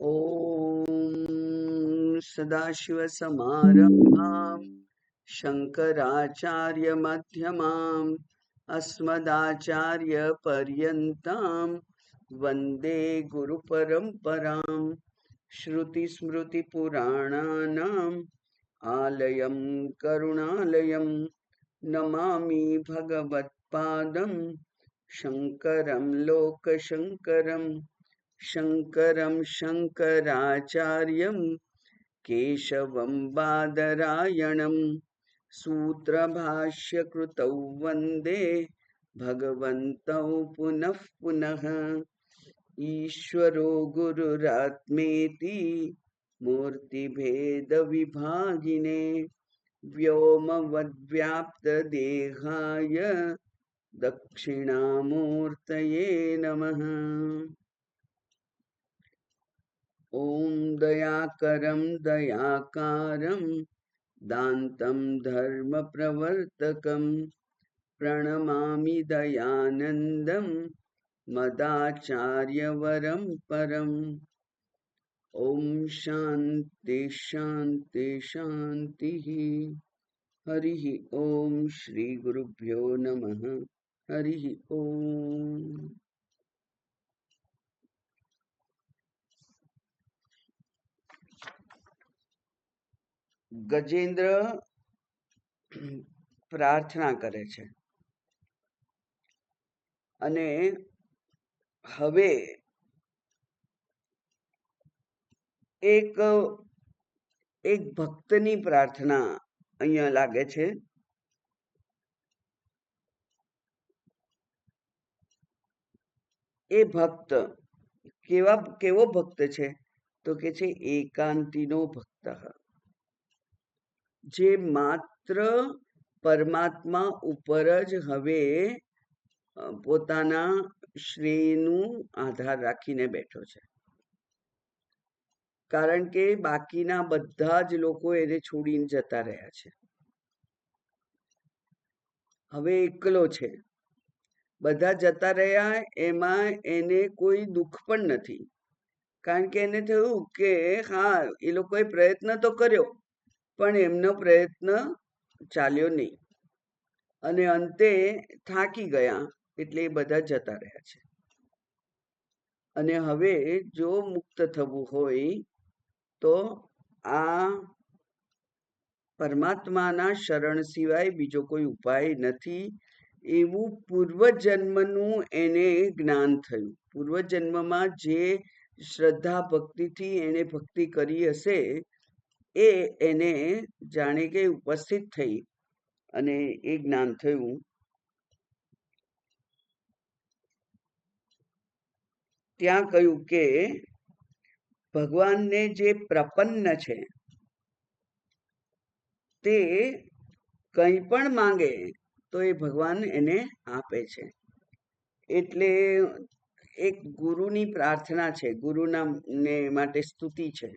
ॐ सदाशिवसमारम्भां शङ्कराचार्यमध्यमाम् अस्मदाचार्यपर्यन्तां वन्दे गुरुपरम्पराम्। श्रुतिस्मृतिपुराणानाम् आलयं करुणालयं नमामि भगवत्पादं शङ्करं लोकशङ्करम्। शङ्करं शङ्कराचार्यं केशवं बादरायणं सूत्रभाष्यकृतौ वन्दे भगवन्तौ पुनः पुनः। ईश्वरो गुरुरात्मेति मूर्तिभेदविभागिने व्योमवद्व्याप्तदेहाय दक्षिणामूर्तये नमः। ॐ दयाकरं दयाकारं दान्तं धर्मप्रवर्तकं प्रणमामि दयानन्दं मदाचार्यवरं परम्। ॐ शान्ति शान्ति शान्तिः। हरिः ॐ श्री गुरुभ्यो नमः। हरिः ॐ। ગજેન્દ્ર પ્રાર્થના કરે છે અને હવે એક ભક્તની પ્રાર્થના અહીંયા લાગે છે. એ ભક્ત કેવો ભક્ત છે તો કે છે એકાંતીનો ભક્ત, જે માત્ર પરમાત્મા ઉપર જ હવે પોતાના શ્રેયનું આધાર રાખીને બેઠો છે. કારણ કે બાકીના બધા જ લોકો એને છોડીને જતા રહ્યા છે. હવે એકલો છે. બધા જતા રહ્યા એમાં એને કોઈ દુઃખ પણ નથી, કારણ કે એને થયું કે હા, એ લોકોએ પ્રયત્ન તો કર્યો પણ એમનો પ્રયત્ન ચાલ્યો નહીં અને અંતે થાકી ગયા, એટલે એ બધા જતા રહ્યા છે. અને હવે જો મુક્ત થવું હોય તો આ પરમાત્માના શરણ સિવાય બીજો કોઈ ઉપાય નથી, એવું પૂર્વજન્મનું એને જ્ઞાન થયું. પૂર્વજન્મમાં જે શ્રદ્ધા ભક્તિથી એને ભક્તિ કરી હશે એ એને જાણે કે ઉપસ્થિત થઈ અને એ જ્ઞાન થયું. ત્યાં કહ્યું કે ભગવાનને જે પ્રપન્ન છે તે કંઈ પણ માંગે તો એ ભગવાન એને આપે છે. એટલે એક ગુરુની પ્રાર્થના છે, ગુરુના ને માટે સ્તુતિ છે.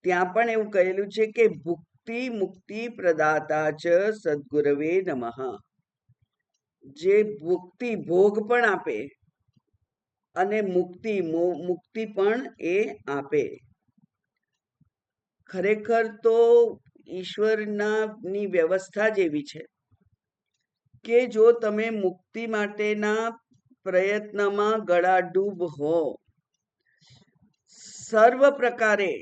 ત્યાં પણ એવું કહેલું છે કે ભુક્તિ મુક્તિ પ્રદાતા ચ સદ્ગુરવે નમઃ. જે ભુક્તિ ભોગ પણ આપે અને મુક્તિ પણ એ આપે. ખરેખર તો ઈશ્વરની વ્યવસ્થા જ એવી છે કે જો તમે મુક્તિ માટેના પ્રયત્નમાં ગળાડૂબ હો, સર્વ પ્રકારે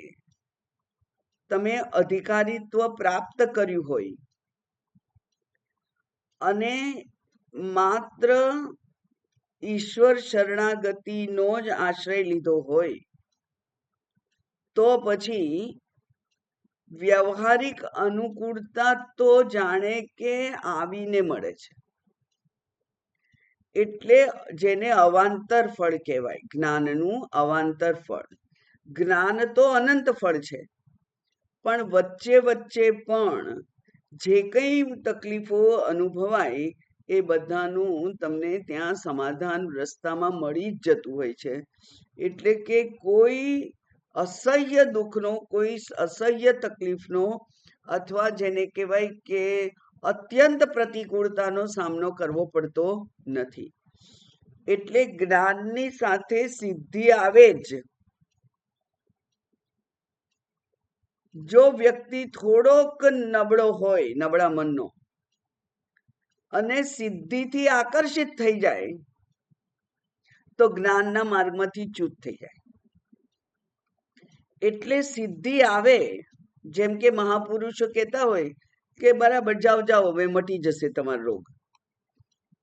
તમે અધિકારીત્વ પ્રાપ્ત કર્યું હોય અને માત્ર ઈશ્વર શરણાગતિનો જ આશ્રય લીધો હોય તો પછી વ્યવહારિક અનુકૂળતા તો જાણે કે આવીને મળે છે. એટલે જેને અવાંતર ફળ કહેવાય, જ્ઞાનનું અવાંતર ફળ. જ્ઞાન તો અનંત ફળ છે, પણ વચ્ચે વચ્ચે પણ જે કંઈ તકલીફો અનુભવાય એ બધાનું તમને ત્યાં સમાધાન રસ્તામાં મળી જ જતું હોય છે. એટલે કે કોઈ અસહ્ય દુઃખનો, કોઈ અસહ્ય તકલીફનો અથવા જેને કહેવાય કે અત્યંત પ્રતિકૂળતાનો સામનો કરવો પડતો નથી. એટલે જ્ઞાનની સાથે સિદ્ધિ આવે જ, જો વ્યક્તિ થોડોક નબળો હોય, નબળા મનનો, અને સિદ્ધિથી આકર્ષિત થઈ જાય તો જ્ઞાનના માર્ગમાંથી ચ્યુત થઈ જાય. એટલે સિદ્ધિ આવે, જેમ કે મહાપુરુષો કહેતા હોય કે બરાબર જાઓ જાઓ હવે મટી જશે તમારો રોગ,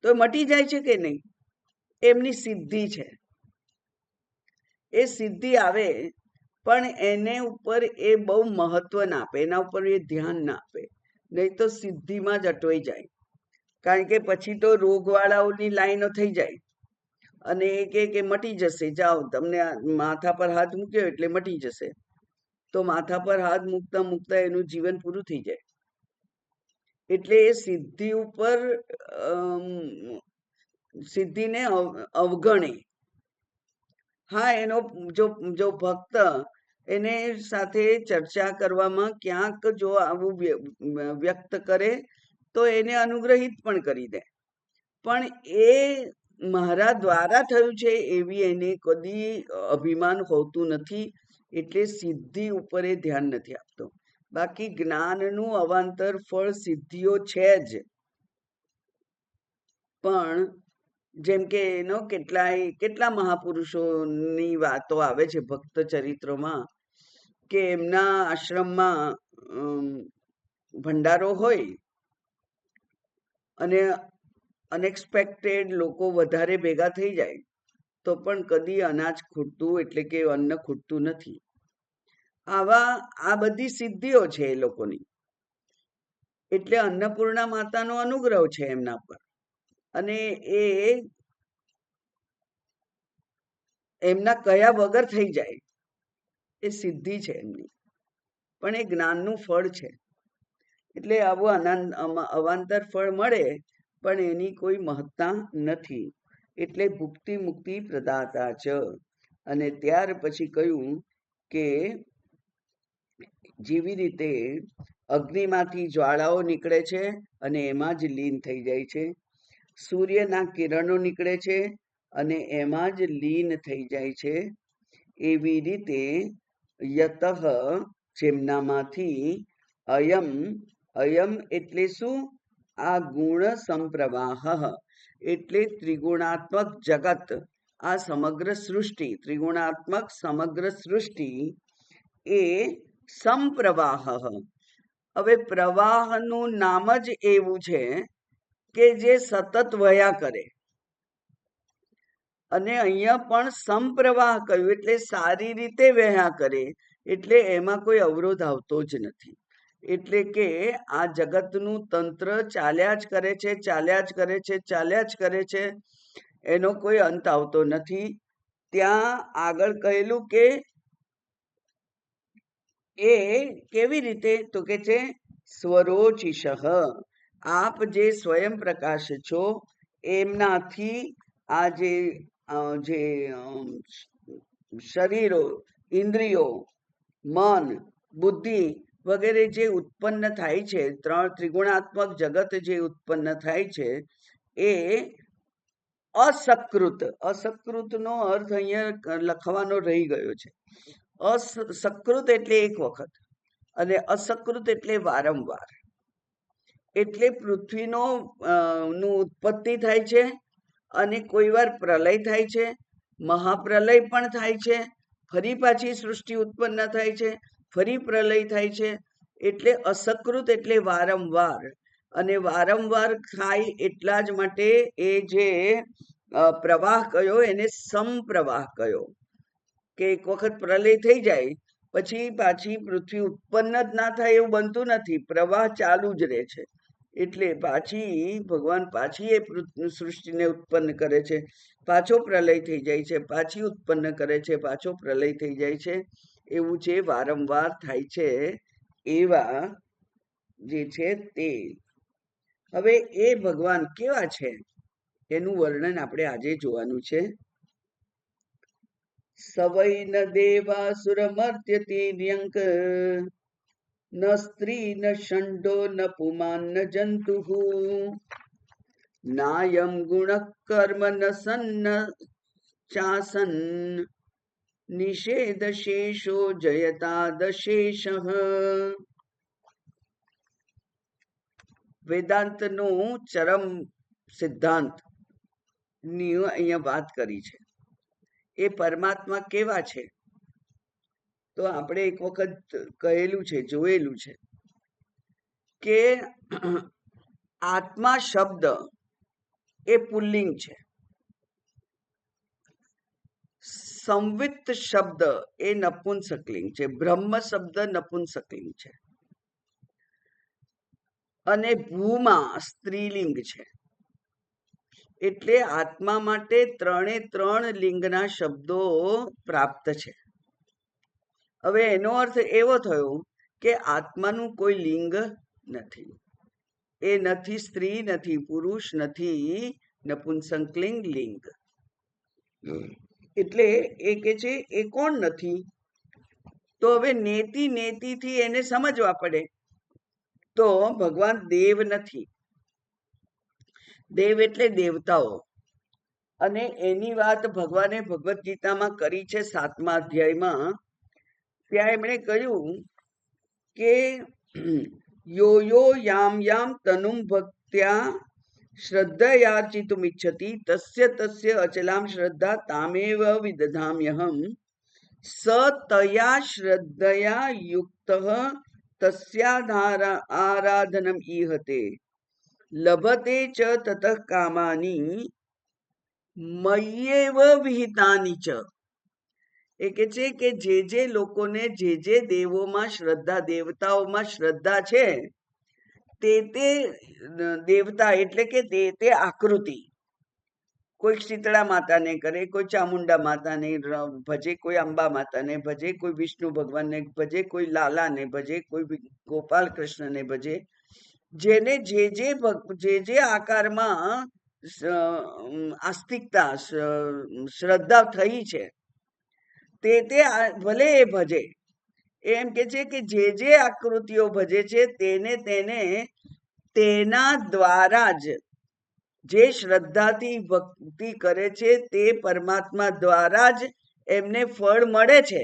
તો મટી જાય છે કે નહીં? એમની સિદ્ધિ છે. એ સિદ્ધિ આવે પણ એને ઉપર એ બહુ મહત્વ ના આપે, એના ઉપર એ ધ્યાન ના આપે, નહીં તો સિદ્ધિમાં જ અટવાઈ જાય. કારણ કે પછી તો રોગવાળાઓની લાઈનો થઈ જાય અને એ કે મટી જશે, જાઓ તમને માથા પર હાથ મૂક્યો એટલે મટી જશે. તો માથા પર હાથ મૂકતા મૂકતા એનું જીવન પૂરું થઈ જાય. એટલે એ સિદ્ધિ ઉપર સિદ્ધિને અવગણે. હા, એનો જો ભક્ત એને સાથે ચર્ચા કરવામાં ક્યાંક જો આવું વ્યક્ત કરે તો એને અનુગ્રહિત પણ કરી દે, પણ એ મારા દ્વારા થયું છે એવી એને કદી અભિમાન હોતું નથી. એટલે સિદ્ધિ ઉપર એ ધ્યાન નથી આપતો. બાકી જ્ઞાનનું અવાંતર ફળ સિદ્ધિઓ છે જ. પણ જેમ કે એનો કેટલા મહાપુરુષોની વાતો આવે છે ભક્ત ચરિત્રોમાં કે એમના આશ્રમમાં ભંડારો હોય અને અનએક્સપેક્ટેડ લોકો વધારે ભેગા થઈ જાય તો પણ કદી અનાજ ખૂટતું એટલે કે અન્ન ખૂટતું નથી. આ બધી સિદ્ધિઓ છે એ લોકોની. એટલે અન્નપૂર્ણા માતાનો અનુગ્રહ છે એમના પર, અને એ એમના કયા વગર થઈ જાય એ સિદ્ધિ છે એમની, પણ એ જ્ઞાનનું ફળ છે. એટલે આવું અવાંતર ફળ મળે પણ એની કોઈ મહત્તા નથી. એટલે ભુક્તિ મુક્તિ પ્રદાતા ચ. અને ત્યાર પછી કહ્યું કે જેવી રીતે અગ્નિમાંથી જ્વાળાઓ નીકળે છે અને એમાં જ લીન થઈ જાય છે, સૂર્યના કિરણો નીકળે છે અને એમાં જ લીન થઈ જાય છે, એવી રીતે યતઃ જેમનામાંથી અયમ એટલે શું? આ ગુણ સંપ્રવાહ એટલે ત્રિગુણાત્મક જગત, આ સમગ્ર સૃષ્ટિ, ત્રિગુણાત્મક સમગ્ર સૃષ્ટિ એ સંપ્રવાહ. હવે પ્રવાહનું નામ જ એવું છે કે જે સતત વયા કરે. અને અહીંયા પણ સંપ્રવાહ કહ્યું એટલે સારી રીતે વહ્યા કરે, એટલે એમાં કોઈ અવરોધ આવતો જ નથી. એટલે કે આ જગતનું તંત્ર ચાલ્યા જ કરે છે, ચાલ્યા જ કરે છે, ચાલ્યા જ કરે છે, એનો કોઈ અંત આવતો નથી. ત્યાં આગળ કહેલું કે એ કેવી રીતે? તો કે છે સ્વરોચિષ, આપ જે સ્વયં પ્રકાશ છો એમનાથી આ જે શરીરો, ઇન્દ્રિયો, મન, બુદ્ધિ વગેરે જે ઉત્પન્ન થાય છે, ત્રિગુણાત્મક જગત જે ઉત્પન્ન થાય છે એ અસકૃત. અસકૃતનો અર્થ અહીંયા લખવાનો રહી ગયો છે. અસકૃત એટલે એક વખત અને અસકૃત એટલે વારંવાર. એટલે પૃથ્વીનો ઉત્પત્તિ થાય છે અને કોઈ વાર પ્રલય થાય છે, મહાપ્રલય પણ થાય છે, ફરી પાછી સૃષ્ટિ ઉત્પન્ન થાય છે, ફરી પ્રલય થાય છે. એટલે અસકૃત એટલે વારંવાર, અને વારંવાર થાય એટલા જ માટે એ જે પ્રવાહ કયો એને સંપ્રવાહ કયો. કે એક વખત પ્રલય થઈ જાય પછી પાછી પૃથ્વી ઉત્પન્ન જ ના થાય એવું બનતું નથી, પ્રવાહ ચાલુ જ રહે છે. એટલે પાછી ભગવાન પાછી એ સૃષ્ટિને ઉત્પન્ન કરે છે, પાછો પ્રલય થઈ જાય છે, પાછી ઉત્પન્ન કરે છે, પાછો પ્રલય થઈ જાય છે. એવું જે વારંવાર થાય છે એવા જે છે તે. હવે એ ભગવાન કેવા છે એનું વર્ણન આપણે આજે જોવાનું છે. સવૈ ન દેવાસુરમર્ત્યતિર્યંક ન સ્ત્રી ન ષંડો ન પુમાન ન જંતુ નાયમ ગુણ કર્મ ન સન્ન ચાસન નિષેધ શેષો જયતાદશેષ. વેદાંતનો ચરમ સિદ્ધાંત ની અહીંયા વાત કરી છે. એ પરમાત્મા કેવા છે? તો આપણે એક વખત કહેલું છે, જોયેલું છે કે આત્મા શબ્દ એ પુલ્લિંગ છે, સંવિત શબ્દ એ નપુંસકલિંગ છે, બ્રહ્મ શબ્દ નપુંસકલિંગ છે, અને ભૂમા સ્ત્રીલિંગ છે. એટલે આત્મા માટે 3 લિંગના શબ્દો પ્રાપ્ત છે. હવે એનો અર્થ એવો થયો કે આત્માનું કોઈ લિંગ નથી. એ નથી સ્ત્રી, નથી પુરુષ, નથી નપુંસકલિંગ લિંગ. એટલે એ કે છે એ કોણ નથી? તો હવે નેતિથી એને સમજવા પડે. તો ભગવાન દેવ નથી. દેવ એટલે દેવતાઓ. અને એની વાત ભગવાને ભગવદ્ ગીતામાં કરી છે 7મા અધ્યાયમાં. ત્યાં એમણે કહ્યું કે યો યો યામ યામ તનુમ ભક્ત્યા શ્રદ્ધયાર્ચિતુમ ઇચ્છતિ તસ્ય તસ્ય અચલામ શ્રદ્ધા તામેવ વિદધામ્યહમ સ તયા શ્રદ્ધયા યુક્તઃ તસ્યાધારા આરાધનમ ઈહતે લભતે ચ તતઃ કામાની મય્યેવ વિહિતાની ચ. એ કે છે કે જે લોકોને જે દેવોમાં શ્રદ્ધા, દેવતાઓમાં શ્રદ્ધા છે, તે દેવતા એટલે કે તે આકૃતિ, કોઈ શીતળા માતાને કરે, કોઈ ચામુંડા માતાને ભજે, કોઈ અંબા માતાને ભજે, કોઈ વિષ્ણુ ભગવાનને ભજે, કોઈ લાલાને ભજે, કોઈ ગોપાલ કૃષ્ણને ભજે. જેને જે આકારમાં આસ્તિકતા, શ્રદ્ધા થઈ છે, તે ભલે એ ભજે. એમ કે છે કે જે આકૃતિઓ ભજે છે તેને તેના દ્વારા જ, જે શ્રદ્ધાથી ભક્તિ કરે છે તે પરમાત્મા દ્વારા જ એમને ફળ મળે છે,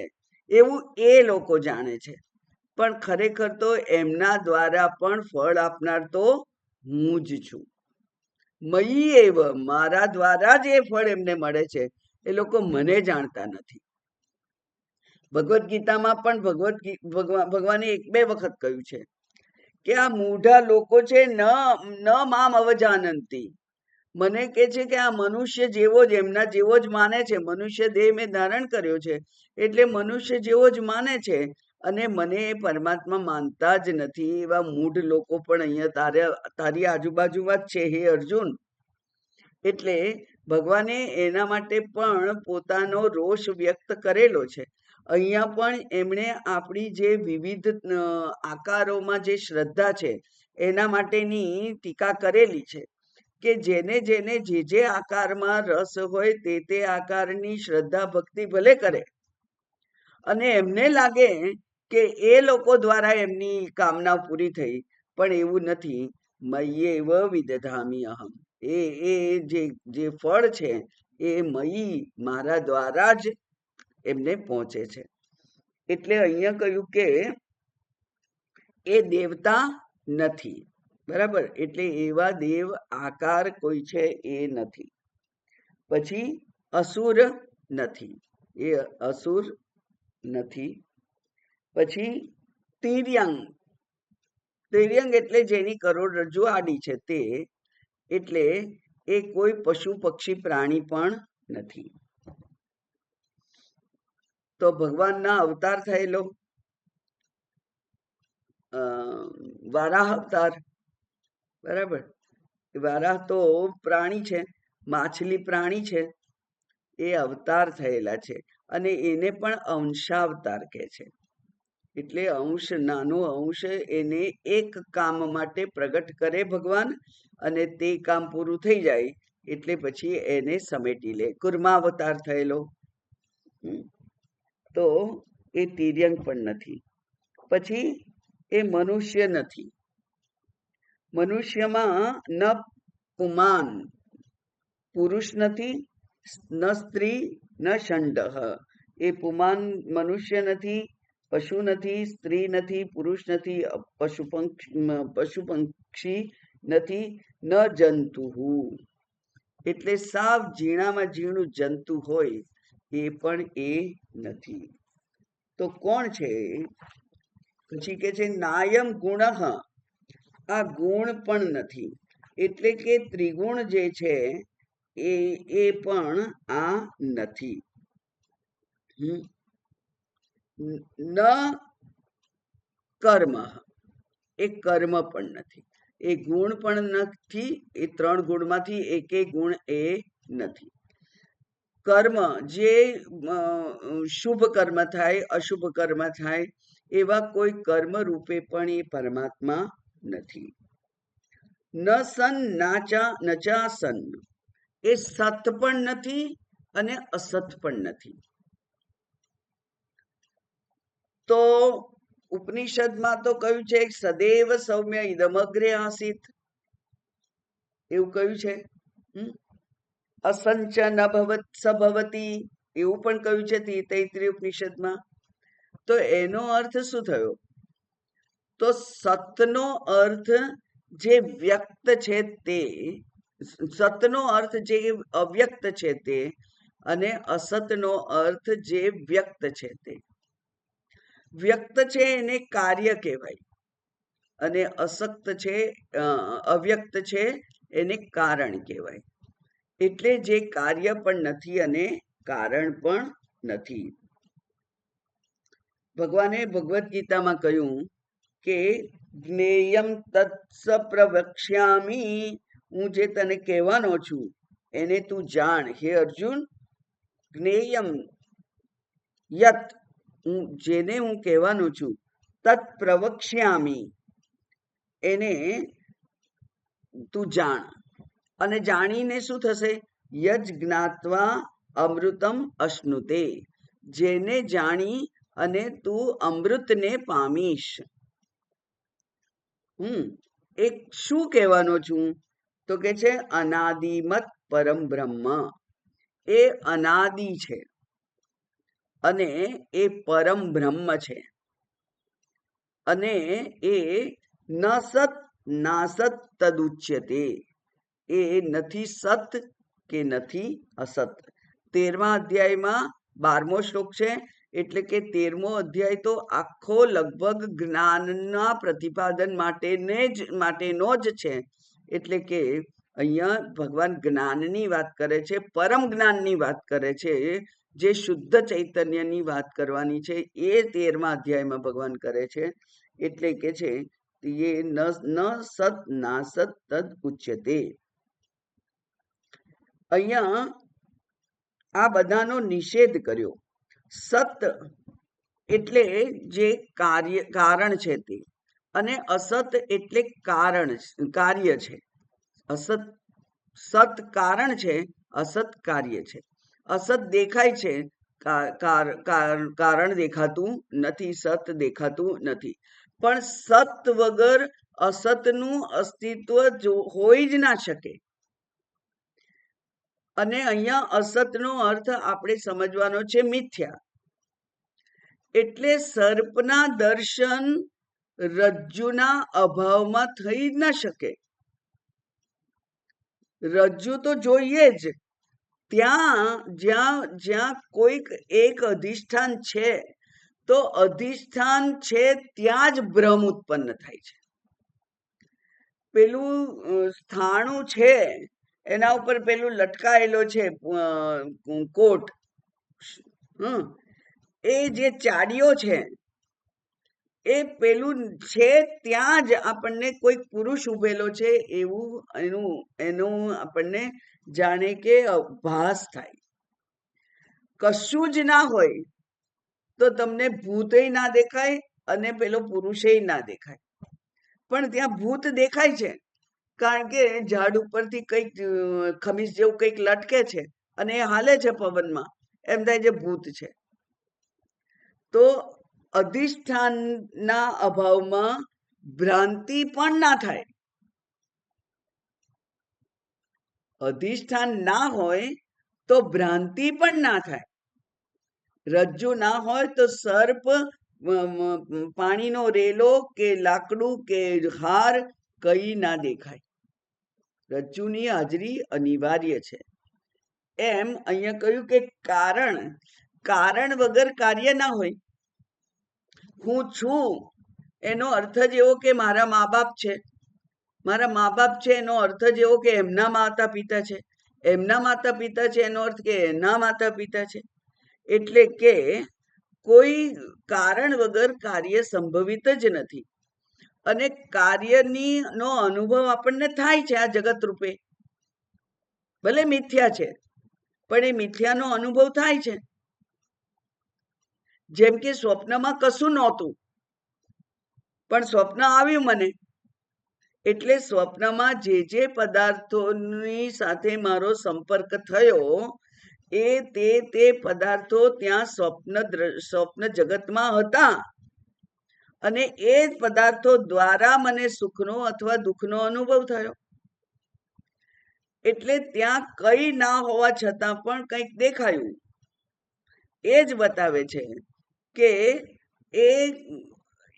એવું એ લોકો જાણે છે. પણ ખરેખર તો એમના દ્વારા પણ ફળ આપનાર તો હું જ છું. મયી એવ, મારા દ્વારા જ એ ફળ એમને મળે છે. એ લોકો મને જાણતા નથી. ભગવદ્ ગીતામાં પણ ભગવાને 1-2 વખત કહ્યું છે કે આ મૂઢા લોકો છે ન મામ અવજાનંતી. મને કે છે કે આ મનુષ્ય જેવો જ, એમના જેવો જ માને છે. મનુષ્ય દેહ મેં ધારણ કર્યો છે એટલે મનુષ્ય જેવો જ માને છે, અને મને પરમાત્મા માનતા જ નથી. એવા મૂઢ લોકો પણ અહીંયા તારી આજુબાજુમાં જ છે હે અર્જુન. એટલે ભગવાને એના માટે પણ પોતાનો રોષ વ્યક્ત કરેલો છે. અહીંયા પણ એમણે આપણી જે વિવિધ આકારોમાં જે શ્રદ્ધા છે એના માટેની ટીકા કરેલી છે કે જેને જે આકારમાં રસ હોય તે આકારની શ્રદ્ધા ભક્તિ ભલે કરે, અને એમને લાગે કે એ લોકો દ્વારા એમની કામના પૂરી થઈ, પણ એવું નથી. મય્યેવ વિદધામિ અહમ. એ જે ફળ છે એ મયી, મારા દ્વારા જ એમને પહોંચે છે. એટલે અહીંયા કહ્યું કે એ દેવતા નથી. બરાબર? એટલે એવા દેવ આકાર કોઈ છે એ નથી. પછી અસુર નથી, એ અસુર નથી. પછી તિર્યંગ. તિર્યંગ એટલે જેની કરોડરજ્જુ આડી છે તે. એટલે એ કોઈ પશુ પક્ષી પ્રાણી પણ નથી. તો ભગવાનના અવતાર થયેલો વારાહ અવતાર. બરાબર? વારાહ તો પ્રાણી છે, માછલી પ્રાણી છે. એ અવતાર થયેલા છે, અને એને પણ અંશાવતાર કહે છે. એટલે અંશ, નાનો અંશ, એને એક કામ માટે પ્રગટ કરે ભગવાન, અને તે કામ પૂરું થઈ જાય એટલે પછી એને સમેટી લે. કુર્માવતાર થયેલો. તો એ તિર્યંગ પણ નથી. પછી એ મનુષ્ય નથી. મનુષ્યમાં ન પુમાન, પુરુષ નથી, ન સ્ત્રી, ન ષંડઃ. એ પુમાન મનુષ્ય નથી, પશુ નથી, સ્ત્રી નથી, પુરુષ નથી, પશુ પક્ષી નથી, ન જંતુ. એટલે સાવ ઝીણામાં ઝીણું જંતુ હોય એ પણ એ નથી. તો કોણ છે? પછી કે છે નાયમ ગુણ, આ ગુણ પણ નથી. એટલે કે ત્રિગુણ જે છે એ પણ આ નથી. ન કર્મ, એ કર્મ પણ નથી. એ ગુણ પણ નથી. એ ત્રણ ગુણમાંથી એકે ગુણ એ નથી. કર્મ જે શુભ કર્મ થાય, અશુભ કર્મ થાય, એવા કોઈ કર્મ રૂપે પણ એ પરમાત્મા નથી. ન સન નાચા નચા સન, એ સત પણ નથી અને અસત પણ નથી. તો ઉપનિષદમાં તો કહ્યું છે સદૈવ સૌમ્ય ઇદમગ્રે આસિત, એવું કહ્યું છે. અસંચન અભવત સભવતી, એવું પણ કહ્યું છે તૈત્રીય ઉપનિષદમાં. તો એનો અર્થ શું થયો? તો સતનો અર્થ જે વ્યક્ત છે તે, સતનો અર્થ જે અવ્યક્ત છે તે, અને અસતનો અર્થ જે વ્યક્ત છે તે. વ્યક્ત છે એને કાર્ય કહેવાય, અને અસક્ત છે, અવ્યક્ત છે એને કારણ કહેવાય. એટલે જે કાર્ય પણ નથી અને કારણ પણ નથી. ભગવાને ભગવદ્ ગીતામાં કહ્યું કે જ્ઞેયમ તત્સ પ્રવક્ષ્યામી, હું જે તને કહેવાનો છું એને તું જાણ હે અર્જુન. જ્ઞેયમ યત, જેને હું કહેવાનો છું, તત્ પ્રવક્ષ્યામી, એને તું જાણ. અને જાણીને શું થશે? યજ જ્ઞાત્વા અમૃતમ અશ્નુતે, જેને જાણી અને તું અમૃતને પામીશ. એક શું કહેવાનો છું? તો કે છે અનાદિમત પરમ બ્રહ્મ, એ અનાદિ છે અને એ પરમ બ્રહ્મ છે. અને એ ન સત નાસત તદુચ્યતે, એ નથી સત કે નથી અસત. 13મા અધ્યાયમાં 12મો શ્લોક છે. એટલે કે 13મો અધ્યાય તો આખો લગભગ જ્ઞાનના પ્રતિપાદન માટેનો જ છે. એટલે કે અહીંયા ભગવાન જ્ઞાનની વાત કરે છે, પરમ જ્ઞાનની વાત કરે છે, જે શુદ્ધ ચૈતન્યની વાત કરવાની છે એ 13મા અધ્યાયમાં ભગવાન કરે છે. એટલે કે છે એ ન સત નાસત તદ ઉચ્યતે. અહીંયા આ બધાનો નિષેધ કર્યો. સત એટલે જે કારણ છે તે, અને અસત એટલે કાર્ય છે. અસત, સત કારણ છે, અસત કાર્ય છે. અસત દેખાય છે, કારણ દેખાતું નથી, સત દેખાતું નથી. પણ સત વગર અસતનું અસ્તિત્વ હોઈ જ ના શકે. અને અહીંયા અસતનો અર્થ આપણે સમજવાનો છે મિથ્યા. એટલે સર્પના દર્શન રજ્જુના અભાવમાં થઈ જ ના શકે. રજ્જુ તો જોઈએ જ. જ્યાં કોઈક એક અધિષ્ઠાન છે, તો અધિષ્ઠાન છે ત્યાં જ ભ્રમ ઉત્પન્ન થાય છે. પેલું સ્થાણું છે, એના ઉપર પેલું લટકાયેલો છે કોટ, એ જે ચાડીઓ છે, એ પેલું છે ત્યાં જ આપણને કોઈ પુરુષ ઉભેલો છે એવું એનું આપણને જાણે કે ભાસ થાય. કશું જ ના હોય તો તમને ભૂતય ના દેખાય અને પેલો પુરુષય ના દેખાય. પણ ત્યાં ભૂત દેખાય છે, કારણ કે ઝાડ ઉપરથી કંઈક ખમીસ જેવું કંઈક લટકે છે અને એ હાલે છે પવનમાં, એમ થાય છે ભૂત છે. તો અધિષ્ઠાનના અભાવમાં ભ્રાંતિ પણ ના થાય. અધિષ્ઠાન ના હોય તો ભ્રાંતિ પણ ના થાય. રજ્જુ ના હોય તો સર્પ, પાણીનો રેલો કે લાકડું કે હાર કઈ ના દેખાય. રજ્જુની હાજરી અનિવાર્ય છે. એમ અહીંયા કહ્યું કે કારણ વગર કાર્ય ના હોય. હું છું એનો અર્થ જ એવો કે મારા મા બાપ છે. મારા મા બાપ છે એનો અર્થ જ એવો કે એમના માતા પિતા છે. એમના માતા પિતા છે એનો અર્થ કે એના માતા પિતા છે. એટલે કે કોઈ કારણ વગર કાર્ય સંભવિત જ નથી. અને કાર્યની નો અનુભવ આપણને થાય છે આ જગત રૂપે. ભલે મિથ્યા છે પણ એ મિથ્યાનો અનુભવ થાય છે. જેમ કે સ્વપ્નમાં કશું નહોતું પણ સ્વપ્ન આવ્યું મને, એટલે સ્વપ્નમાં જે પદાર્થોની સાથે મારો સંપર્ક થયો તે પદાર્થો ત્યાં સ્વપ્ન જગતમાં હતા અને એ પદાર્થો દ્વારા મને સુખનો અથવા દુઃખનો અનુભવ થયો. એટલે ત્યાં કઈ ના હોવા છતાં પણ કંઈક દેખાયું. એ જ બતાવે છે કે એ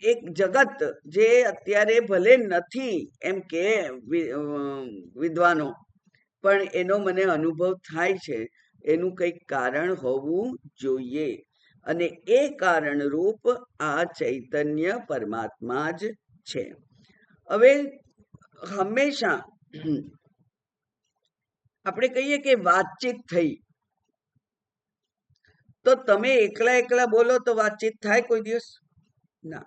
એક જગત જે અત્યારે ભલે નથી એમ કે વિદ્વાનો, પણ એનો મને અનુભવ થાય છે. એનું કંઈક કારણ હોવું જોઈએ અને એ કારણરૂપ આ ચૈતન્ય પરમાત્મા જ છે. હવે હંમેશા આપણે કહીએ કે વાતચીત થઈ, તો તમે એકલા બોલો તો વાતચીત થાય કોઈ દિવસ? ના.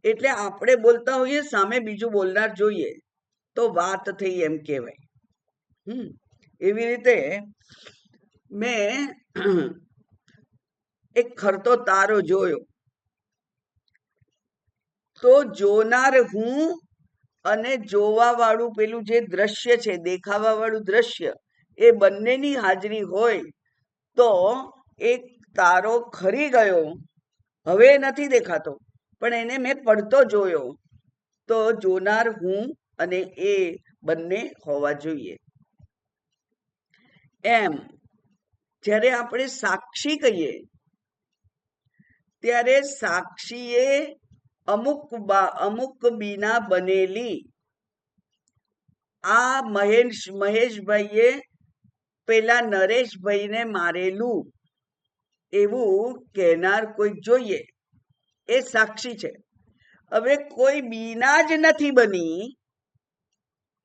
એટલે આપણે બોલતા હોઈએ, સામે બીજું બોલનાર જોઈએ તો વાત થઈ એમ કહેવાય. એવી રીતે મેં એક ખરતો તારો જોયો, તો જોનાર હું અને જોવા વાળું પેલું જે દ્રશ્ય છે, દેખાવા વાળું દ્રશ્ય, એ બંનેની હાજરી હોય તો એક તારો ખરી ગયો. હવે નથી દેખાતો પણ એને મેં પડતો જોયો, તો જોનાર હું અને એ બંને હોવા જોઈએ. એમ જ્યારે આપણે સાક્ષી કહીએ ત્યારે સાક્ષીએ અમુક બીના બનેલી આ મહેશભાઈએ પેલા નરેશભાઈને મારેલું એવું કહેનાર કોઈ જોઈએ, એ સાક્ષી છે. હવે કોઈ બીના જ નથી બની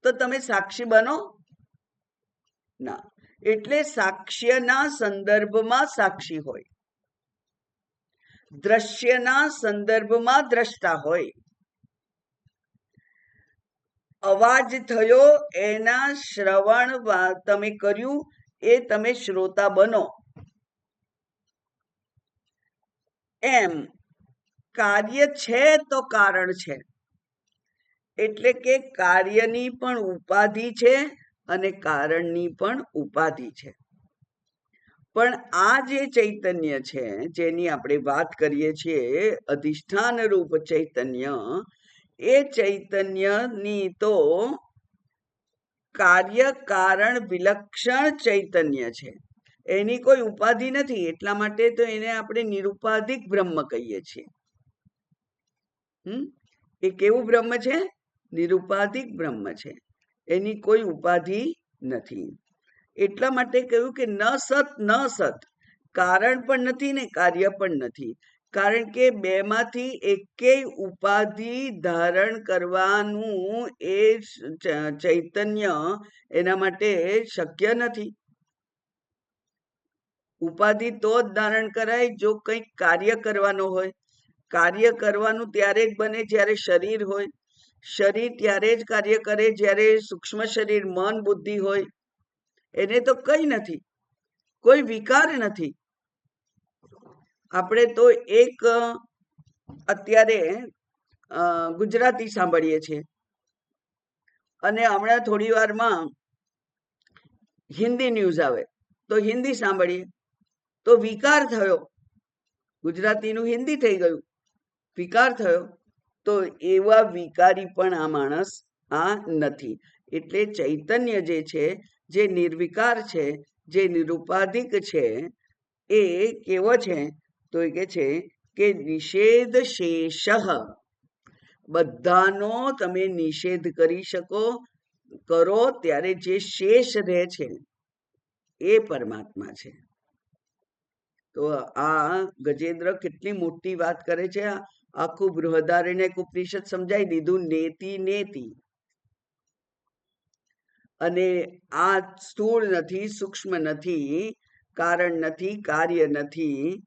તો તમે સાક્ષી બનો ના. એટલે સાક્ષ્યના સંદર્ભમાં સાક્ષી હોય, દ્રશ્યના સંદર્ભમાં દ્રષ્ટા હોય. અવાજ થયો એના શ્રવણ તમે કર્યું એ તમે શ્રોતા બનો. એમ કાર્ય છે તો કારણ છે, એટલે કે કાર્યની પણ ઉપાધિ છે અને કારણની પણ ઉપાધિ છે. પણ આ જે ચૈતન્ય છે જેની આપણે વાત કરીએ છીએ, અધિષ્ઠાન રૂપ ચૈતન્ય, એ ચૈતન્યની તો કાર્ય કારણ વિલક્ષણ ચૈતન્ય છે. એની કોઈ ઉપાધિ નથી. એટલા માટે તો એને આપણે નિરુપાધિક બ્રહ્મ કહીએ છીએ. એ કેવું બ્રહ્મ છે? નિરુપાધિક બ્રહ્મ છે. એની કોઈ ઉપાધિ નથી. એટલા માટે કહ્યું કે ન સત, કારણ પણ નથી ને કાર્ય પણ નથી. કારણ કે બેમાંથી એકેય ઉપાધિ ધારણ કરવાનું એ ચૈતન્ય એના માટે શક્ય નથી. ઉપાધિ તો જ ધારણ કરાય જો કંઈક કાર્ય કરવાનો હોય. કાર્ય કરવાનું ત્યારે જ બને જ્યારે શરીર હોય. શરીર ત્યારે જ કાર્ય કરે જ્યારે સૂક્ષ્મ શરીર, મન, બુદ્ધિ હોય. એને તો કઈ નથી, કોઈ વિકાર નથી. આપણે તો એક અત્યારે ગુજરાતી સાંભળીએ છીએ અને હમણાં થોડી વારમાં હિન્દી ન્યૂઝ આવે તો હિન્દી સાંભળીએ તો વિકાર થયો, ગુજરાતીનું હિન્દી થઈ ગયું, વિકાર થયો. તો એવા વિકારી પણ આ માણસ આ નથી. એટલે ચૈતન્ય જે છે, જે નિર્વિકાર છે, જે નિરુપાધિક છે, એ કેવો છે? તો એ કે છે કે નિષેધ શેષ, બધાનો તમે નિષેધ કરી શકો, કરો ત્યારે જે શેષ રહે છે એ પરમાત્મા છે. તો આ ગજેન્દ્ર કેટલી મોટી વાત કરે છે. આખું બૃહદારણ્યક ઉપનિષદ સમજાઈ દીધું, નેતિ નેતિ. અને આ સ્થૂળ નથી, સૂક્ષ્મ નથી, કારણ નથી, કાર્ય નથી,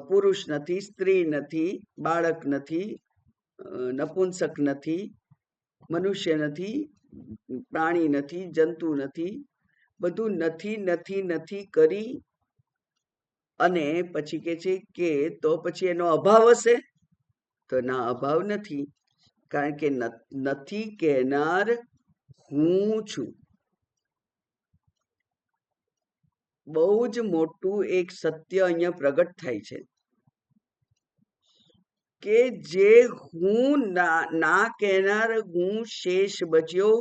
પુરુષ નથી, સ્ત્રી નથી, બાળક નથી, નપુંસક નથી, મનુષ્ય નથી, પ્રાણી નથી, જંતુ નથી, બધું નથી નથી નથી કરી અને પછી કે છે કે તો પછી એનો અભાવ હશે? તો ના, અભાવ નથી, કારણ કે નથી કહેનાર હું છું. બહુ જ મોટું એક સત્ય અહીંયા પ્રગટ થાય છે કે જે હું ના કહેનાર હું શેષ બચ્યો,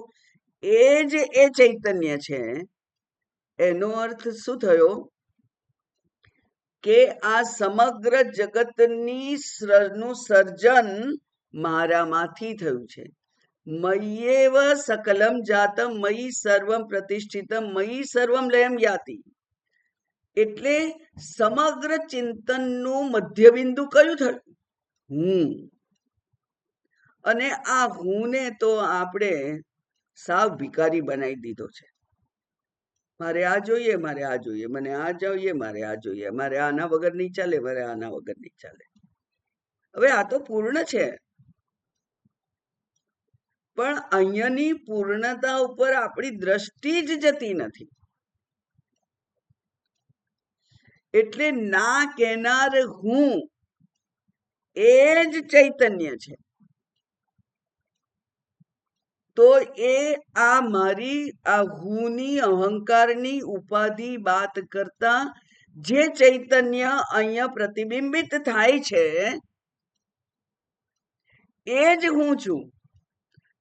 એ જ એ ચૈતન્ય છે. એનો અર્થ શું થયો? કે આ સમગ્ર જગતની નું સર્જન મારામાંથી થયું છે. મય્યેવ સકલમ જાતમ મયી સર્વમ પ્રતિષ્ઠિતમ મયી સર્વમ લયમ યાતિ. એટલે સમગ્ર ચિંતનનું મધ્યબિંદુ કયું થયું? હું. અને આ હું ને તો આપણે સાવ ભિખારી બનાવી દીધો છે. મારે આ જોઈએ, મારે આ જોઈએ, મને આ જોઈએ, મારે આ જોઈએ, મારે આના વગર નહીં ચાલે, મારે આના વગર નહીં ચાલે. હવે આ તો પૂર્ણ છે, પણ અહીંયાની પૂર્ણતા ઉપર આપણી દ્રષ્ટિ જ જતી નથી. એટલે ના કહેનાર હું એ જ ચૈતન્ય છે. તો એ આ મારી આ હુંની અહંકારની ઉપાધિ વાત કરતા જે ચૈતન્ય અહીંયા પ્રતિબિંબિત થાય છે એ જ હું છું.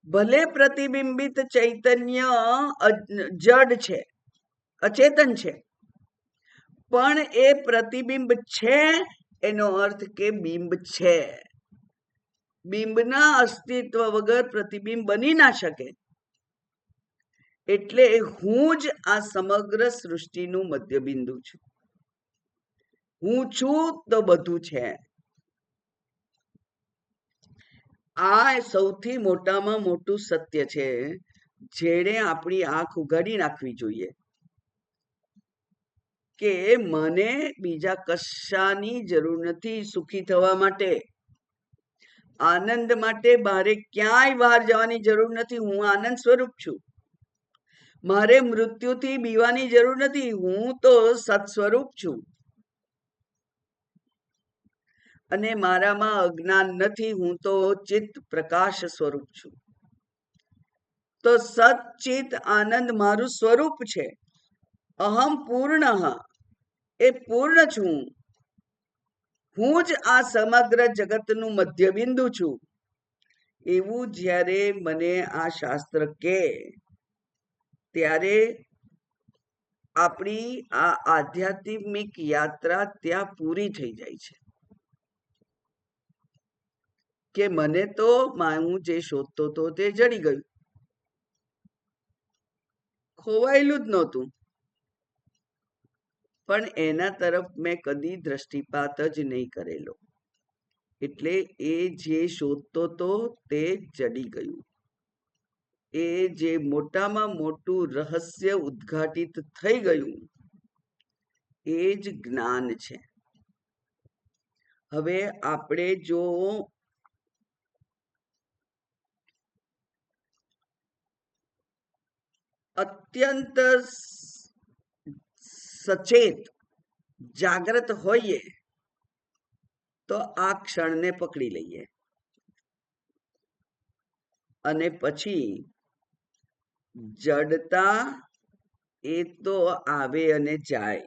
ભલે પ્રતિબિંબિત ચૈતન્ય જડ છે, અચેતન છે, પણ એ પ્રતિબિંબ છે, એનો અર્થ કે બિંબ છે. બિંબના અસ્તિત્વ વગર પ્રતિબિંબ બની ના શકે. એટલે હું જ આ સમગ્ર સૃષ્ટિનું મધ્યબિંદુ છું. હું છું તો બધું છે. આ સૌથી મોટામાં મોટું સત્ય છે, જેણે આપણી આંખ ઉઘાડી નાખવી જોઈએ કે મને બીજા કશાની જરૂર નથી સુખી થવા માટે, આનંદ માટે બારે ક્યાંય બહાર જવાની જરૂર નથી. હું આનંદ સ્વરૂપ છું. મારે મૃત્યુથી બીવાની જરૂર નથી. હું તો સત સ્વરૂપ છું અને મારામાં અજ્ઞાન નથી. હું તો ચિત્ત પ્રકાશ સ્વરૂપ છું. તો સત ચિત આનંદ મારું સ્વરૂપ છે. અહમ પૂર્ણ, એ પૂર્ણ છું. હું જ આ સમગ્ર જગતનું મધ્યબિંદુ છું. એવું જ્યારે મને આ શાસ્ત્ર કહે ત્યારે આપણી આ આધ્યાત્મિક યાત્રા ત્યાં પૂરી થઈ જાય છે કે મને તો હું જે શોધતો હતો તે જડી ગયું, ખોવાયેલું જ નહોતું, પણ એના તરફ મેં કદી દ્રષ્ટિપાત જ નહીં કરેલો. એટલે એ જે શોધતો હતો તે જડી ગયું. એ જે મોટામાં મોટું રહસ્ય ઉદ્ઘાટિત થઈ ગયું, એ જ જ્ઞાન છે. હવે આપણે જો અત્યંત સચેત જાગ્રત હોઈએ તો આ ક્ષણને પકડી લઈએ અને પછી જડતા એ તો આવે અને જાય,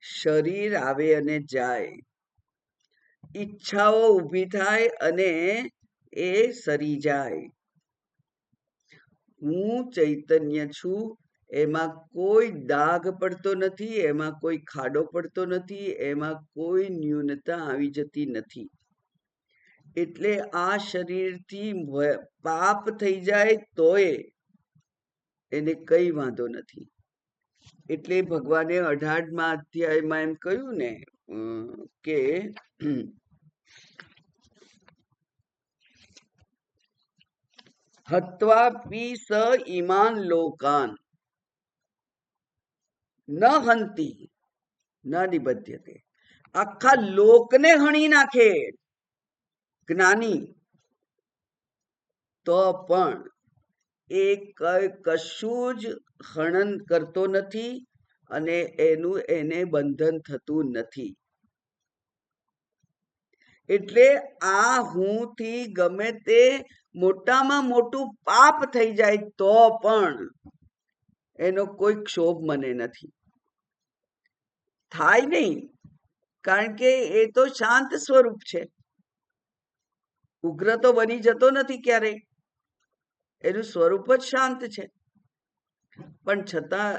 શરીર આવે અને જાય, ઈચ્છાઓ ઊભી થાય અને એ સરી જાય. હું ચૈતન્ય છું એમાં કોઈ દાગ પડતો નથી, એમાં કોઈ ખાડો પડતો નથી, એમાં કોઈ ન્યૂનતા આવી જતી નથી. એટલે આ શરીરથી પાપ થઈ જાય તોય એને કઈ વાંધો નથી. એટલે ભગવાને 18મા અધ્યાયમાં એમ કહ્યું ને કે હત્વા પી સ ઈમાન લોકાન ન હંતી ન નિબધ્યતે. આખા લોકને હણી નાખે જ્ઞાની તો પણ એ કશું જ હનન કરતો નથી અને એને બંધન થતું નથી. એટલે આ હું થી ગમે તે મોટામાં મોટું પાપ થઈ જાય તો પણ એનો કોઈ ક્ષોભ મને નથી થાય નહીં, કારણ કે એ તો શાંત સ્વરૂપ છે. ઉગ્ર તો બની જતો નથી ક્યારેય, એનું સ્વરૂપ જ શાંત છે. પણ છતાં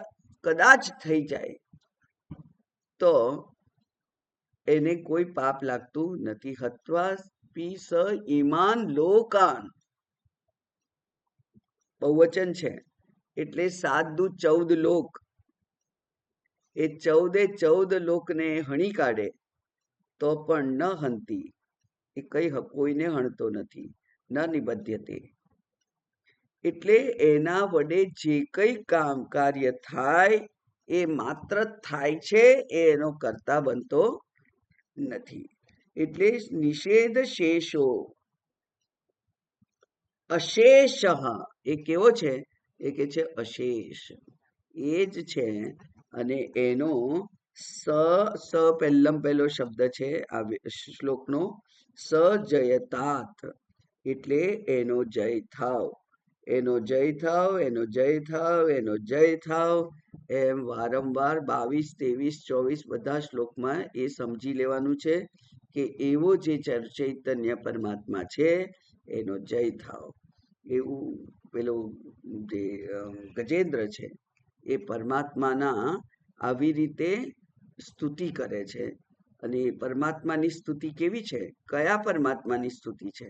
કદાચ થઈ જાય તો એને કોઈ પાપ લાગતું નથી. હત્વા પી સ ઈમાન લોકાન બહુવચન છે, એટલે 7 દુ 14 લોક. એ 14 લોકને હણી કાઢે તો પણ ન હંતી, એ કઈ કોઈને હણતો નથી. ન નિબધ્યતે, એટલે એના વડે જે કઈ કામ કાર્ય થાય એ માત્ર થાય છે, એનો કરતા બનતો નથી. એટલે નિષેધ શેષો અશેષ. એ કેવો છે? એ કે છે અશેષ. એ જ છે. અને એનો સ પહેલો શબ્દ છે આ શ્લોકનો, સજયતાત, એટલે એનો જય થાવ, એનો જય થાવ, એનો જય થાવ, એનો જય થાવ. એમ વારંવાર 22, 23, 24 બધા શ્લોકમાં એ સમજી લેવાનું છે કે એવો જે ચૈતન્ય પરમાત્મા છે એનો જય થાવ. એવું પેલું જે ગજેન્દ્ર છે એ પરમાત્માના આવી રીતે સ્તુતિ કરે છે. અને પરમાત્માની સ્તુતિ કેવી છે? કયા પરમાત્માની સ્તુતિ છે?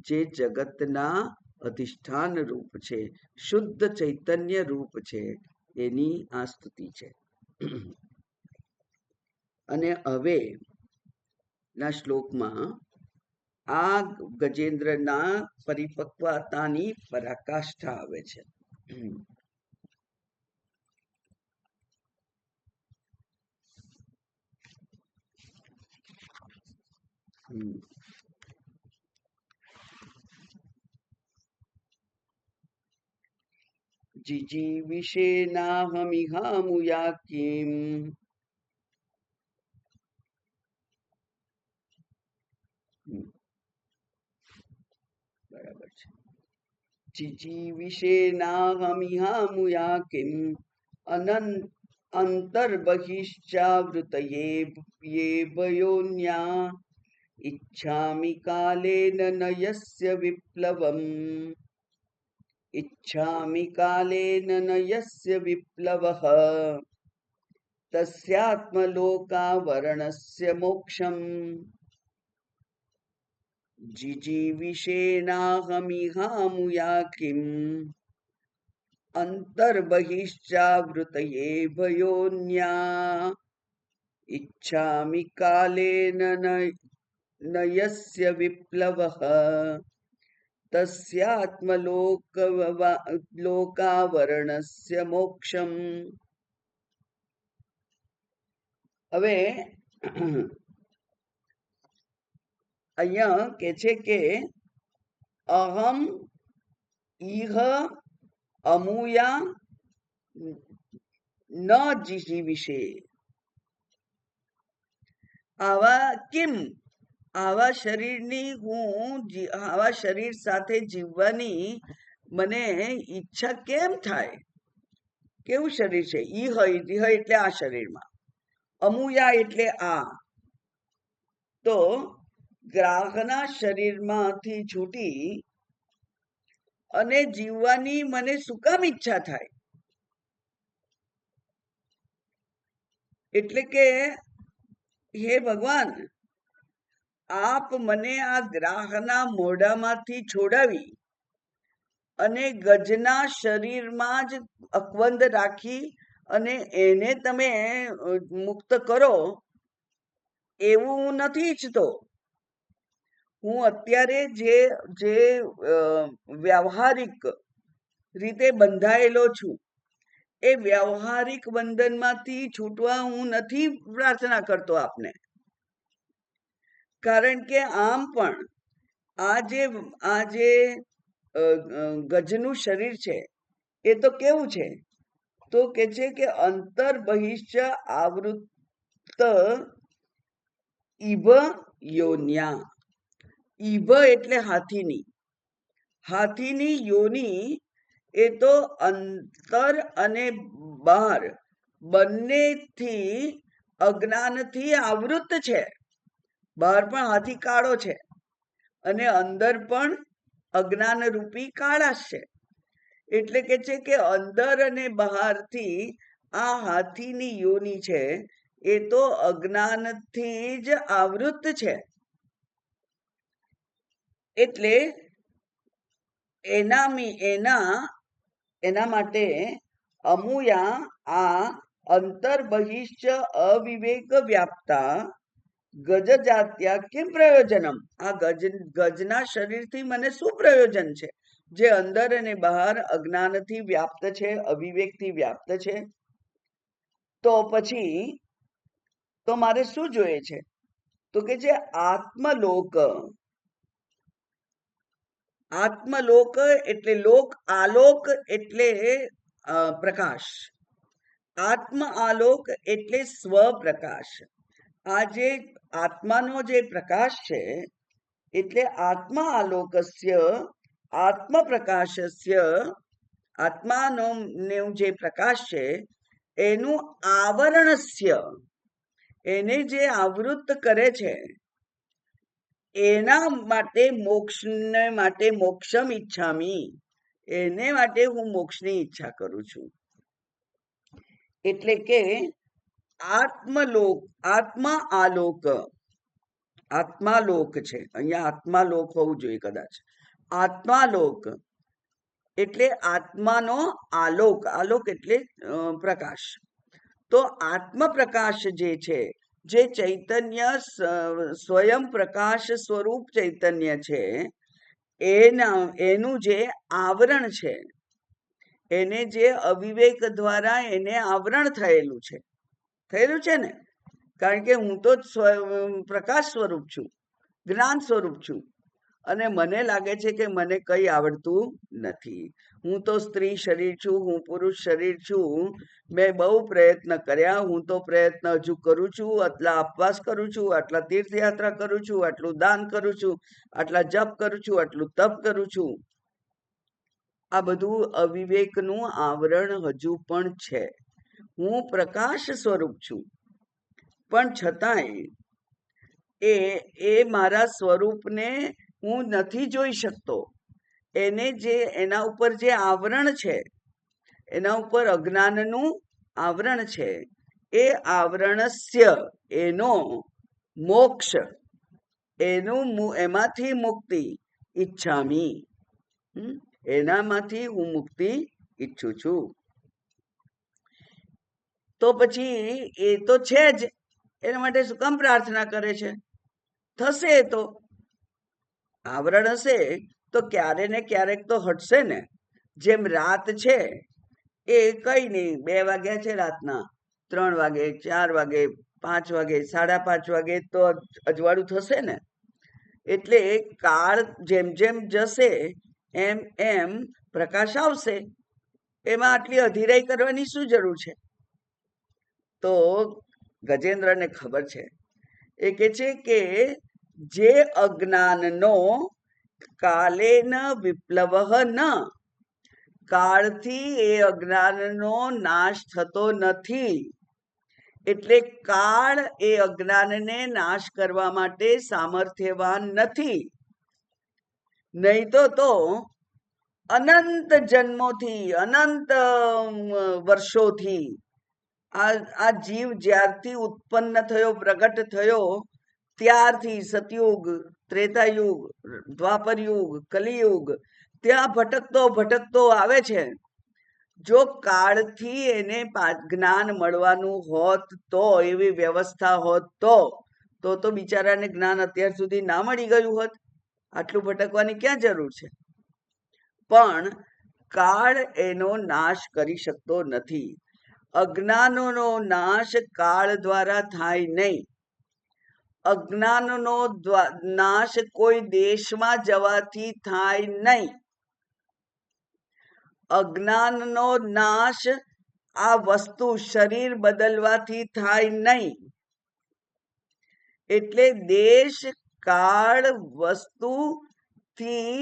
જે જગતના અધિષ્ઠાન રૂપ છે, શુદ્ધ ચૈતન્ય રૂપ છે, એની આ સ્તુતિ છે. અને હવે ના શ્લોકમાં આ ગજેન્દ્રના પરિપક્વતાની પરાકાષ્ઠા આવે છે. જીજીવિષેનાહમિહામુયા કિમ બરાબર છે. જીજીવિષેનાહમિહામુયા કિમ અંતર્બહિશ્ચાવૃતયે ભયોન્યા इच्छामि कालेन न यस्य विप्लवम् इच्छामि कालेन न यस्य विप्लवः तस्यात्मलोकावरणस्य मोक्षम् जिजीविषेणाहमिहामुया किम् अंतर्बहिश्चावृतये भयोन्या इच्छामि कालेन न यस्य विप्लवः तस्यात्मलोकावरणस्य मोक्षम्. હવે અહીંયા કે છે કે અહમ ઇહ અમુયા ન જીજીવિષે. આવા કેમ? આવા શરીરની આવા શરીર સાથે જીવવાની મને ઈચ્છા કેમ થાય? કેવું શરીર છે? ઈહ એટલે આ શરીરમાં, અમુયા એટલે આ. તો ગ્રાહના શરીરમાંથી છૂટી અને જીવવાની મને શું કામ ઈચ્છા થાય? એટલે કે હે ભગવાન, આપ મને આ ગ્રાહના મોઢામાંથી છોડાવી અને ગજના શરીરમાં જ અકબંધ રાખી અને એને તમે મુક્ત કરો, એવું હું નથી ઈચ્છતો. હું અત્યારે જે જે વ્યવહારિક રીતે બંધાયેલો છું, એ વ્યવહારિક બંધનમાંથી છૂટવા હું નથી પ્રાર્થના કરતો આપને. કારણ કે આમ પણ આ જે ગજનું શરીર છે એ તો કેવું છે, તો કે છે કે અંતર બહિશ્ચ આવૃત ઈભ યોન્યા. ઈભ એટલે હાથીની યોની એ તો અંતર અને બહાર બંનેથી અજ્ઞાનથી આવૃત છે. બહાર પણ હાથી કાળો છે અને અંદર પણ અજ્ઞાન રૂપી કાળાશ છે. એટલે કે છે કે અંદર અને બહારથી આ હાથીની યોની છે એ તો અજ્ઞાનથી જ આવૃત છે. એટલે એના માટે અમુયા આ અંતર બહિશ્ચ અવિવેક વ્યાપ્તા ગજ જાત્યા કેમ પ્રયોજનમ. આ ગજના શરીરથી મને શું પ્રયોજન છે, જે અંદર અને બહાર અજ્ઞાનથી વ્યાપ્ત છે, અવિવેકથી વ્યાપ્ત છે. તો પછી તો મારે શું જોઈએ છે, તો કે છે આત્મલોક. આત્મલોક એટલે લોક, આલોક એટલે પ્રકાશ, આત્મ આલોક એટલે સ્વપ્રકાશ. આ જે આત્માનો જે પ્રકાશ છે એટલે આત્મા આલોકસ્ય આત્મ પ્રકાશસ્ય, આત્માનો જે પ્રકાશ છે એનું આવરણસ્ય, એને જે આવૃત કરે છે, એના માટે મોક્ષમ ઈચ્છામી, એને માટે હું મોક્ષની ઈચ્છા કરું છું. એટલે કે આત્માલોક છે, અહીંયા આત્માલોક હોવું જોઈએ કદાચ. આત્માલોક એટલે આત્માનો આલોક, આલોક એટલે પ્રકાશ. તો આત્મ પ્રકાશ જે છે, જે ચૈતન્ય સ્વયં પ્રકાશ સ્વરૂપ ચૈતન્ય છે, એનું જે આવરણ છે, એને જે અવિવેક દ્વારા એને આવરણ થયેલું છે ને. કારણ કે હું તો પ્રકાશ સ્વરૂપ છું, જ્ઞાન સ્વરૂપ છું, અને મને લાગે છે કે મને કઈ આવડતું નથી. હું તો સ્ત્રી શરીર છું, હું પુરુષ શરીર છું, મેં બહુ પ્રયત્ન કર્યા, હું તો પ્રયત્ન હજુ કરું છું, આટલા ઉપવાસ કરું છું, આટલા તીર્થયાત્રા કરું છું, આટલું દાન કરું છું, આટલા જપ કરું છું, આટલું તપ કરું છું. આ બધું અવિવેકનું આવરણ હજુ પણ છે. હું પ્રકાશ સ્વરૂપ છું, પણ છતાંય એ મારા સ્વરૂપને હું નથી જોઈ શકતો. એને જે એના ઉપર જે આવરણ છે, એના ઉપર અજ્ઞાનનું આવરણ છે, એ આવરણસ્ય એનો મોક્ષ, એમાંથી મુક્તિ ઈચ્છામી, એનામાંથી હું મુક્તિ ઈચ્છું છું. તો પછી એ તો છે જ, એના માટે શું કામ પ્રાર્થના કરે છે? થશે તો, આવરણ હશે તો ક્યારે ને ક્યારેક તો હટશે ને. જેમ રાત છે એ કઈ નહીં, 2 વાગ્યા છે રાતના, 3 વાગે, 4 વાગે, 5 વાગે, 5:30 વાગે તો અજવાળું થશે ને. એટલે કાળ જેમ જેમ જશે એમ એમ પ્રકાશ આવશે. એમાં આટલી અધીરાઈ કરવાની શું જરૂર છે? તો ગજેન્દ્રને ખબર છે. એ કે છે કે જે અજ્ઞાનનો કાલેન વિપ્લવ ન, કાળથી એ અજ્ઞાનનો નાશ થતો નથી. એટલે કાળ એ અજ્ઞાનને નાશ કરવા માટે સામર્થ્યવાન નથી. નહીં તો અનંત જન્મોથી, અનંત વર્ષોથી આ જીવ જ્યારથી ઉત્પન્ન થયો, પ્રગટ થયો, ત્યારથી સતયુગ, ત્રેતાયુગ, દ્વાપર યુગ, કલિયુગ, ત્યાં ભટકતો ભટકતો આવે છે. જો કાળથી એને જ્ઞાન મળવાનું હોત તો, એવી વ્યવસ્થા હોત તો બિચારાને જ્ઞાન અત્યાર સુધી ના મળી ગયું હોત. આટલું ભટકવાની ક્યાં જરૂર છે? પણ કાળ એનો નાશ કરી શકતો નથી. અજ્ઞાનનો નાશ કાળ દ્વારા થાય નહીં. અજ્ઞાનનો નાશ કોઈ દેશમાં જવાથી થાય નહીં. અજ્ઞાનનો નાશ આ વસ્તુ શરીર બદલવાથી થાય નહીં. એટલે દેશ, કાળ, વસ્તુથી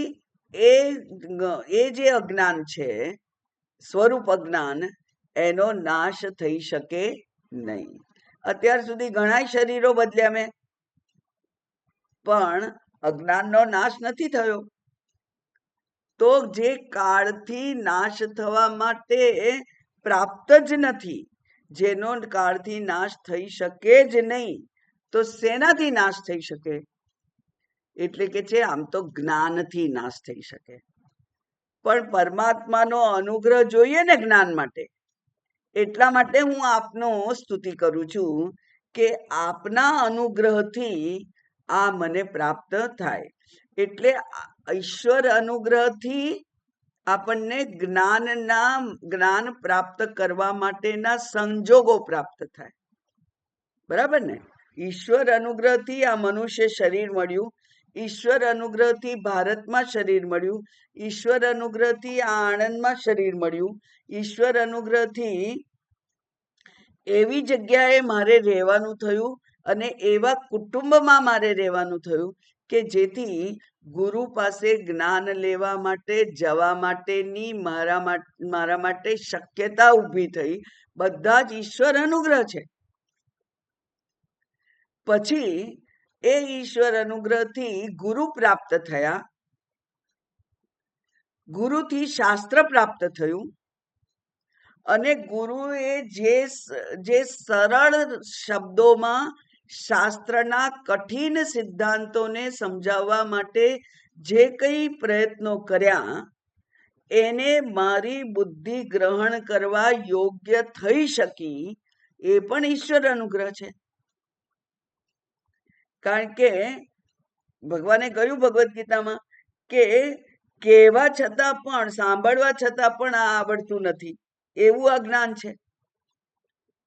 એ જે અજ્ઞાન છે, સ્વરૂપ અજ્ઞાન, એનો નાશ થઈ શકે નહીં. અત્યાર સુધી ઘણા શરીરો બદલ્યા મેં, પણ અજ્ઞાનનો નાશ નથી થયો. તો જે કાળથી નાશ થવા માટે પ્રાપ્ત જ નથી, જેનો કાળથી નાશ થઈ શકે જ નહીં, તો શેનાથી નાશ થઈ શકે? એટલે કે છે આમ તો જ્ઞાનથી નાશ થઈ શકે, પણ પરમાત્માનો અનુગ્રહ જોઈએ ને જ્ઞાન માટે. એટલા માટે હું આપનો સ્તુતિ કરું છું કે આપના અનુગ્રહથી આ મને પ્રાપ્ત થાય. એટલે ઈશ્વર અનુગ્રહથી આપણને જ્ઞાન પ્રાપ્ત કરવા માટેના સંજોગો પ્રાપ્ત થાય. બરાબર ને? ઈશ્વર અનુગ્રહથી આ મનુષ્ય શરીર મળ્યું, ઈશ્વર અનુગ્રહથી ભારતમાં શરીર મળ્યું, ઈશ્વર અનુગ્રહથી આ આણંદમાં શરીર મળ્યું, ઈશ્વર અનુગ્રહથી એવી જગ્યાએ મારે રહેવાનું થયું અને એવા કુટુંબમાં મારે રહેવાનું થયું કે જેથી ગુરુ પાસે જ્ઞાન લેવા માટે જવા માટેની મારા માટે શક્યતા ઊભી થઈ. બધા જ ઈશ્વર અનુગ્રહ છે. પછી એ ઈશ્વર અનુગ્રહથી ગુરુ પ્રાપ્ત થયા, ગુરુથી શાસ્ત્ર પ્રાપ્ત થયું, અને ગુરુએ જે સરળ શબ્દોમાં શાસ્ત્રના કઠિન સિદ્ધાંતોને સમજાવવા માટે જે કંઈ પ્રયત્નો કર્યા, એને મારી બુદ્ધિ ગ્રહણ કરવા યોગ્ય થઈ શકી, એ પણ ઈશ્વર અનુગ્રહ છે. કારણ કે ભગવાને કહ્યું ભગવદ્ ગીતામાં કે કહેવા છતાં પણ, સાંભળવા છતાં પણ આ આવડતું નથી, એવું આ જ્ઞાન છે.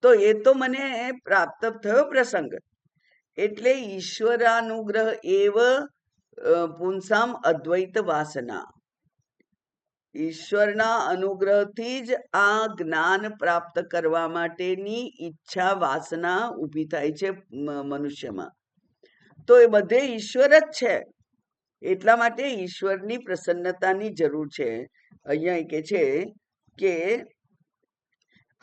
તો એ તો મને પ્રાપ્ત થયો પ્રસંગ. એટલે ઈશ્વરાનુગ્રહ એવ પુંસામ અદ્વૈત વાસના. ઈશ્વરના અનુગ્રહથી જ આ જ્ઞાન પ્રાપ્ત કરવા માટેની ઈચ્છા, વાસના ઊભી થાય છે મનુષ્યમાં. તો એ બધે ઈશ્વર જ છે. એટલા માટે ઈશ્વરની પ્રસન્નતાની જરૂર છે. અહીંયા કે છે કે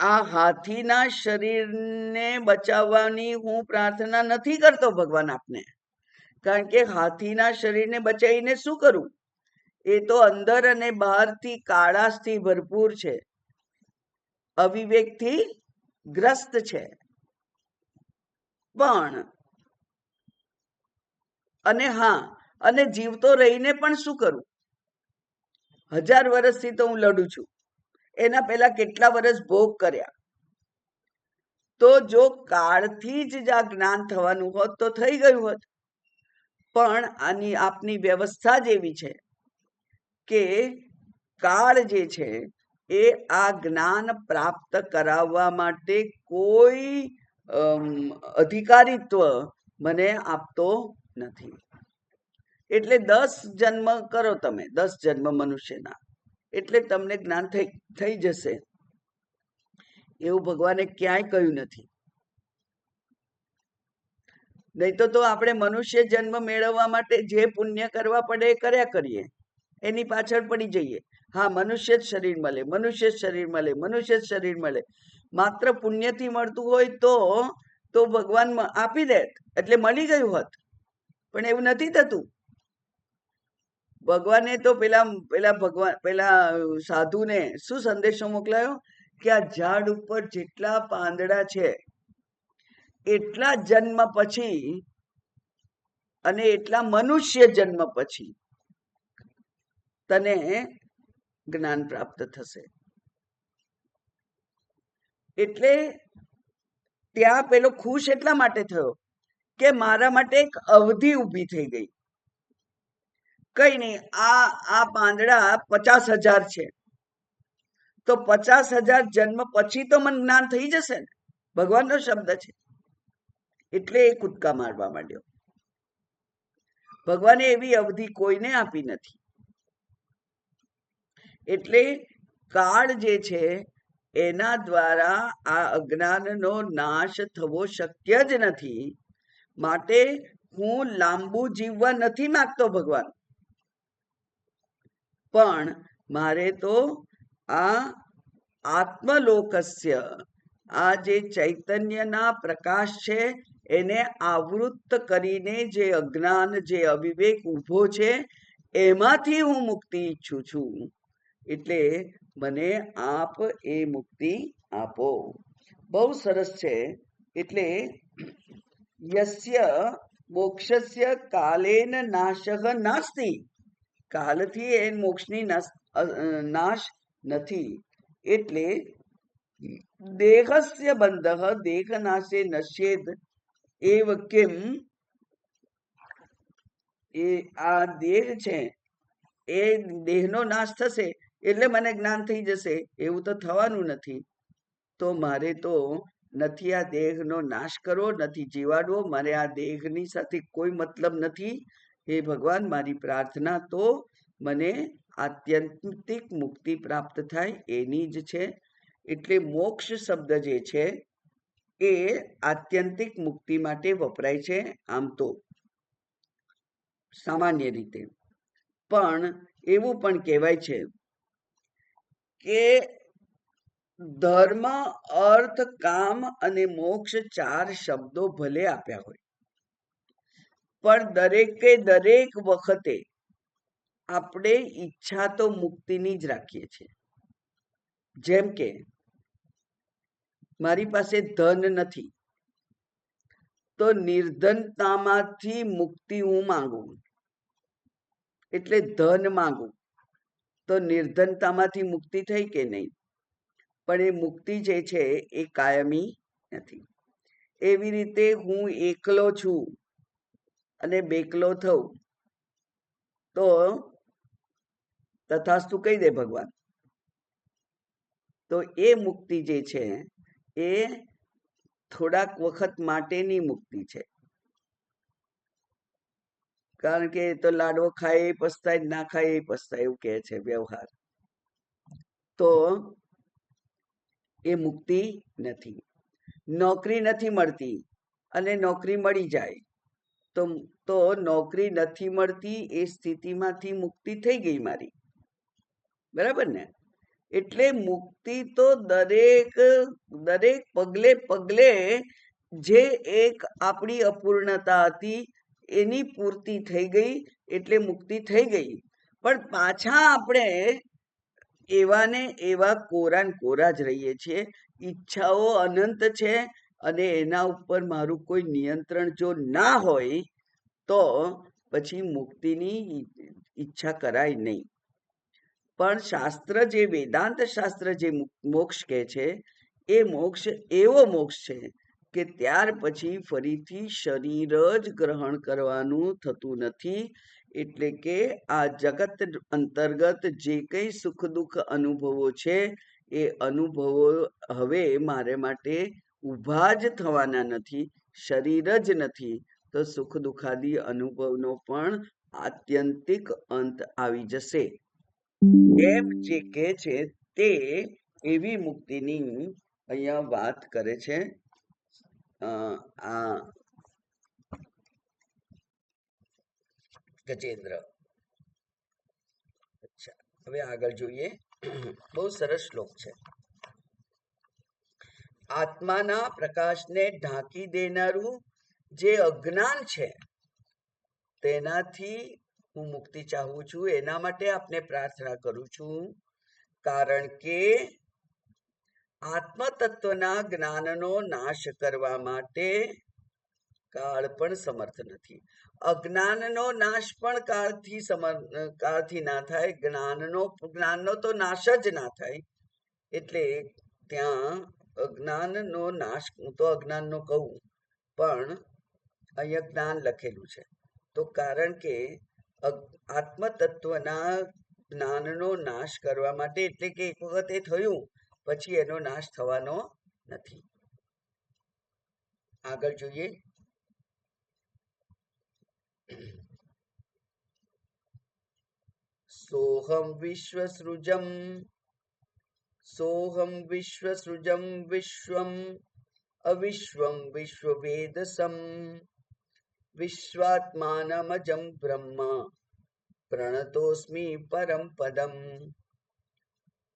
આ હાથીના શરીરને બચાવવાની હું પ્રાર્થના નથી કરતો ભગવાન આપને. કારણ કે હાથીના શરીરને બચાવીને શું કરું? એ તો અંદર અને બહારથી કાળાશથી ભરપૂર છે, અવિવેકથી ગ્રસ્ત છે. પણ અને જીવતો રહીને પણ શું કરું? 1000 વર્ષથી તો હું લડું છું, એના પહેલા કેટલા વર્ષ ભોગ કર્યા. તો જો કાળથી જ આ જ્ઞાન થવાનું હોત તો થઈ ગયું હોત. પણ આપની વ્યવસ્થા જ એવી છે કે કાળ જે છે એ આ જ્ઞાન પ્રાપ્ત કરાવવા માટે કોઈ અધિકારીત્વ મને આપતો નથી. એટલે 10 જન્મ કરો તમે, 10 જન્મ મનુષ્યના, એટલે તમને જ્ઞાન થઈ જશે, એવું ભગવાને ક્યાંય કહ્યું નથી. નહીં તો આપણે મનુષ્ય જન્મ મેળવવા માટે જે પુણ્ય કરવા પડે એ કર્યા કરીએ, એની પાછળ પડી જઈએ. હા, મનુષ્ય જ શરીર મળે, મનુષ્ય જ શરીર મળે, મનુષ્ય જ શરીર મળે. માત્ર પુણ્યથી મળતું હોય તો ભગવાન આપી દે, એટલે મળી ગયું હોત. પણ એવું નથી થતું. ભગવાને તો પેલા સાધુને શું સંદેશો મોકલાયો કે આ ઝાડ ઉપર જેટલા પાંદડા છે એટલા જન્મ પછી અને એટલા મનુષ્ય જન્મ પછી તને જ્ઞાન પ્રાપ્ત થશે. એટલે ત્યાં પેલો ખુશ એટલા માટે થયો કે મારા માટે એક અવધિ ઊભી થઈ ગઈ. કઈ નહીં, આ પાંદડા 50,000 છે તો 50,000 જન્મ પછી તો મને જ્ઞાન થઈ જશે ને, ભગવાનનો શબ્દ છે. એટલે એ કૂદકા મારવા માંડ્યો. ભગવાને એવી અવધિ કોઈને આપી નથી. એટલે કાળ જે છે એના દ્વારા આ અજ્ઞાનનો નાશ થવો શક્ય જ નથી. માટે હું લાંબુ જીવવા નથી માંગતો ભગવાન, પણ મારે તો આ આત્મલોકસ્ય, આ જે ચૈતન્યના પ્રકાશ છે એને આવૃત્ત કરીને જે અજ્ઞાન, જે અવિવેક ઊભો છે એમાંથી હું મુક્તિ ઈચ્છું છું. એટલે મને આપ એ મુક્તિ આપો. બહુ સરસ છે. એટલે યસ્ય મોક્ષસ્ય કાલેન નાશઃ નાસ્તિ, કાલથી એ મોક્ષની નાશ નથી. એટલે દેહસ્ય બંધઃ દેહ નાશે નશ્યેદ એવ કિમ, એ આ દેહ છે એ દેહનો નાશ થશે એટલે મને જ્ઞાન થઈ જશે એવું તો થવાનું નથી. તો મારે તો નથી આ દેહનો નાશ કરવો, નથી જીવાડવો, મારે આ દેહની સાથે કોઈ મતલબ નથી. હે ભગવાન, મારી પ્રાર્થના તો મને આત્યંતિક મુક્તિ પ્રાપ્ત થાય એની જ છે. એટલે મોક્ષ શબ્દ જે છે એ આત્યંતિક મુક્તિ માટે વપરાય છે આમ તો સામાન્ય રીતે. પણ એવું પણ કહેવાય છે કે ધર્મ, અર્થ, કામ અને મોક્ષ 4 શબ્દો ભલે આપ્યા હોય, પણ દરેકે દરેક વખતે આપણે ઈચ્છા તો મુક્તિની જ રાખીએ છીએ. જેમ કે મારી પાસે ધન નથી તો નિર્ધનતામાંથી મુક્તિ હું માંગુ, એટલે ધન માંગુ તો નિર્ધનતામાંથી મુક્તિ થઈ કે નહીં? પણ એ મુક્તિ જે છે એ કાયમી નથી. એવી રીતે હું એકલો છું અને બેકલો થઉં તો તથાસ્તુ કહી દે ભગવાન. તો એ મુક્તિ જે છે એ થોડાક વખત માટેની મુક્તિ છે. કારણ કે તો લાડવો ખાય એ પસ્તાય, ના ખાય એ પસ્તાય, એવું કહે છે વ્યવહાર. તો એ મુક્તિ નથી. નોકરી નથી મળતી અને નોકરી મળી જાય તો નોકરી નથી મળતી એ સ્થિતિમાંથી મુક્તિ થઈ ગઈ મારી, બરાબર ને? એટલે મુક્તિ તો દરેક પગલે પગલે જે એક આપણી અપૂર્ણતા હતી એની પૂર્તિ થઈ ગઈ એટલે મુક્તિ થઈ ગઈ. પણ પાછા આપણે એવા ને એવા કોરા જ રહીએ છીએ. ઈચ્છાઓ અનંત છે અને એના ઉપર મારું કોઈ નિયંત્રણ જો ના હોય તો પછી મુક્તિની ઈચ્છા કરાય નહીં. પણ શાસ્ત્ર જે વેદાંત શાસ્ત્ર જે મોક્ષ કહે છે એ મોક્ષ એવો મોક્ષ છે કે ત્યાર પછી ફરીથી શરીર જ ગ્રહણ કરવાનું થતું નથી. એટલે કે આ જગત અંતર્ગત જે કંઈ સુખ દુઃખ અનુભવો છે એ અનુભવો હવે મારે માટે ઊભા જ થવાના નથી. શરીર જ નથી તો સુખ દુઃખાદી અનુભવનો પણ આત્યંતિક અંત આવી જશે. એમ જે કહે છે તે એવી મુક્તિની અહીંયા વાત કરે છે. આ ગજેન્દ્ર. અચ્છા, હવે આગળ જોઈએ. બહુ સરસ શ્લોક છે. આત્માના પ્રકાશને ઢાંકી દેનારું જે અજ્ઞાન છે તેનાથી હું મુક્તિ ચાહું છું. એના માટે આપને પ્રાર્થના કરું છું. કારણ કે આત્મ તત્વના જ્ઞાનનો નાશ કરવા માટે કાળ પણ સમર્થ નથી. અજ્ઞાનનો નાશ પણ કાળથી ના થાય. જ્ઞાનનો તો નાશ જ ના થાય. એટલે ત્યાં અજ્ઞાનનો નાશ, હું તો અજ્ઞાનનો કહું, પણ અહીંયા જ્ઞાન લખેલું છે. તો કારણ કે આત્મ તત્વના જ્ઞાનનો નાશ કરવા માટે, એટલે કે એક વખત એ થયું પછી એનો નાશ થવાનો નથી. આગળ જોઈએ. સોહમ વિશ્વસૃજમ વિશ્વમ અવિશ્વમ વિશ્વવેદસમ વિશ્વાત્માનમજં બ્રહ્મ પ્રણતોસ્મિ પરમ પદમ.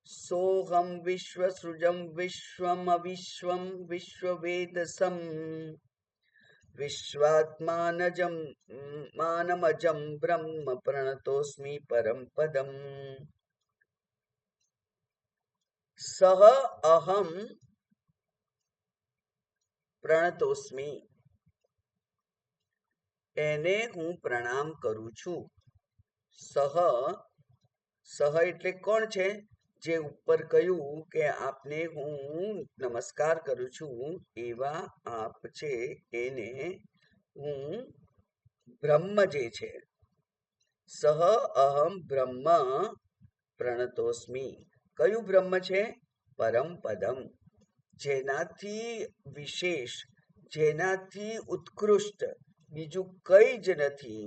સોહમ વિશ્વસૃજમ વિશ્વમ અવિશ્વમ વિશ્વવેદસમ વિશ્વાત્માનમજં બ્રહ્મ પ્રણતોસ્મિ પરમ પદમ. સહ અહમ પ્રણતોસ્મિ, એને હું પ્રણામ કરું છું. સહ એટલે કોણ છે? જે ઉપર કહ્યું કે આપને હું નમસ્કાર કરું છું, એવા આપ છે એને હું બ્રહ્મ જે છે. સહ અહમ બ્રહ્મ પ્રણતોસ્મિ. કયું બ્રહ્મ છે? પરમ પદમ. જેનાથી વિશેષ, જેનાથી ઉત્કૃષ્ટ બીજું કઈ જ નથી,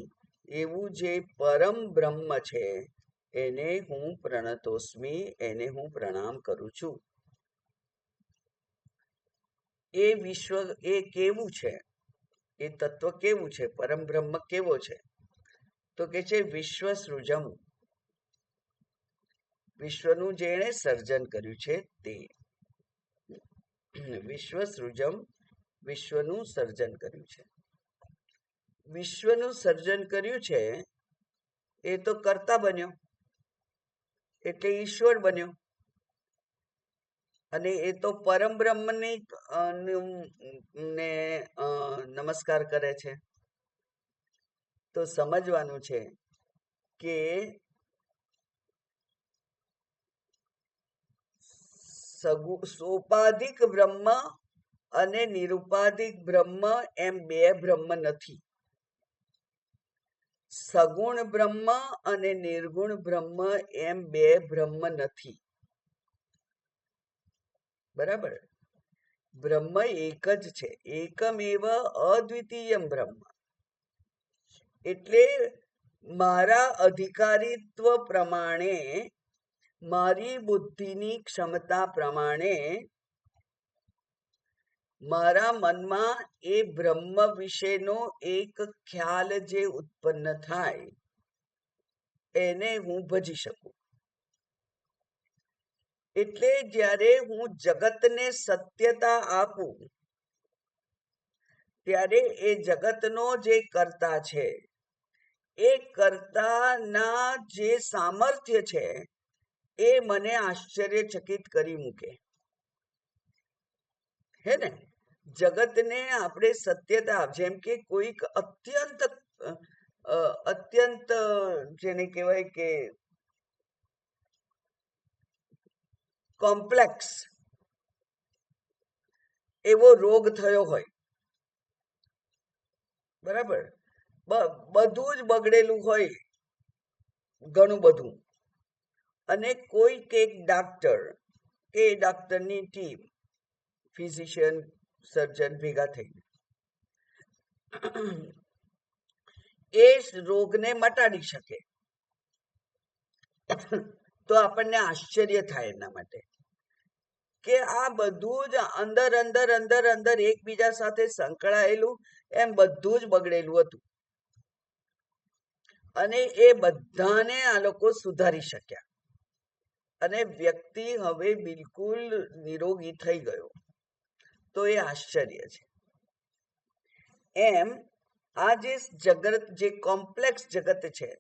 એવું જે પરમ બ્રહ્મ છે એને હું પ્રણતોસ્મિ, એને હું પ્રણામ કરું છું. એ વિશ્વ એ કેવું છે? એ તત્વ કેવું છે? પરમ બ્રહ્મ કેવો છે? તો કે છે વિશ્વસૃજમ. વિશ્વનું જેણે સર્જન કર્યું છે તે. વિશ્વસૃજમ, વિશ્વનું સર્જન કર્યું છે. વિશ્વનું સર્જન કર્યું છે એ તો કર્તા બન્યો, એટલે ઈશ્વર બન્યો. અને એ તો પરમ બ્રહ્મની ને નમસ્કાર કરે છે. તો સમજવાનું છે કે સોપાધિક બ્રહ્મ અને નિરુપાધિક બ્રહ્મ એમ બે બ્રહ્મ નથી. સગુણ બ્રહ્મ અને નિર્ગુણ બ્રહ્મ એમ બે બ્રહ્મ નથી. બરાબર? બ્રહ્મ એક જ છે. એકમેવ અદ્વિતીયમ બ્રહ્મ. એટલે મારા અધિકારીત્વ પ્રમાણે, મારી બુદ્ધિની ક્ષમતા પ્રમાણે મારા મનમાં એ બ્રહ્મ વિશેનો એક ખ્યાલ જે ઉત્પન્ન થાય એને હું ભજી શકું. એટલે જ્યારે હું જગતને સત્યતા આપું ત્યારે એ જગતનો જે કર્તા છે, એ કર્તાના જે સામર્થ્ય છે એ મને આશ્ચર્યચકિત કરી મૂકે. હે ને? જગતને આપણે સત્યતા, જેમ કે કોઈક અત્યંત જેને કહેવાય કે કોમ્પ્લેક્સ એવો રોગ થયો હોય, બરાબર? બધું જ બગડેલું હોય, ઘણું બધું. અને કોઈક એક ડાક્ટર કે ડાક્ટરની ટીમ, ફિઝિશિયન, સર્જન ભેગા થઈ એ રોગને મટાડી શકે તો આપણને આશ્ચર્ય થાય એના માટે કે આ બધું જ અંદર અંદર અંદર અંદર એકબીજા સાથે સંકળાયેલું, એમ બધું જ બગડેલું હતું. અને એ બધાને આ લોકો સુધારી શક્યા અને વ્યક્તિ હવે બિલકુલ નિરોગી થઈ ગયો. તો એ આશ્ચર્ય છે. એમ આ જે જગત, જે કોમ્પ્લેક્સ જગત છે,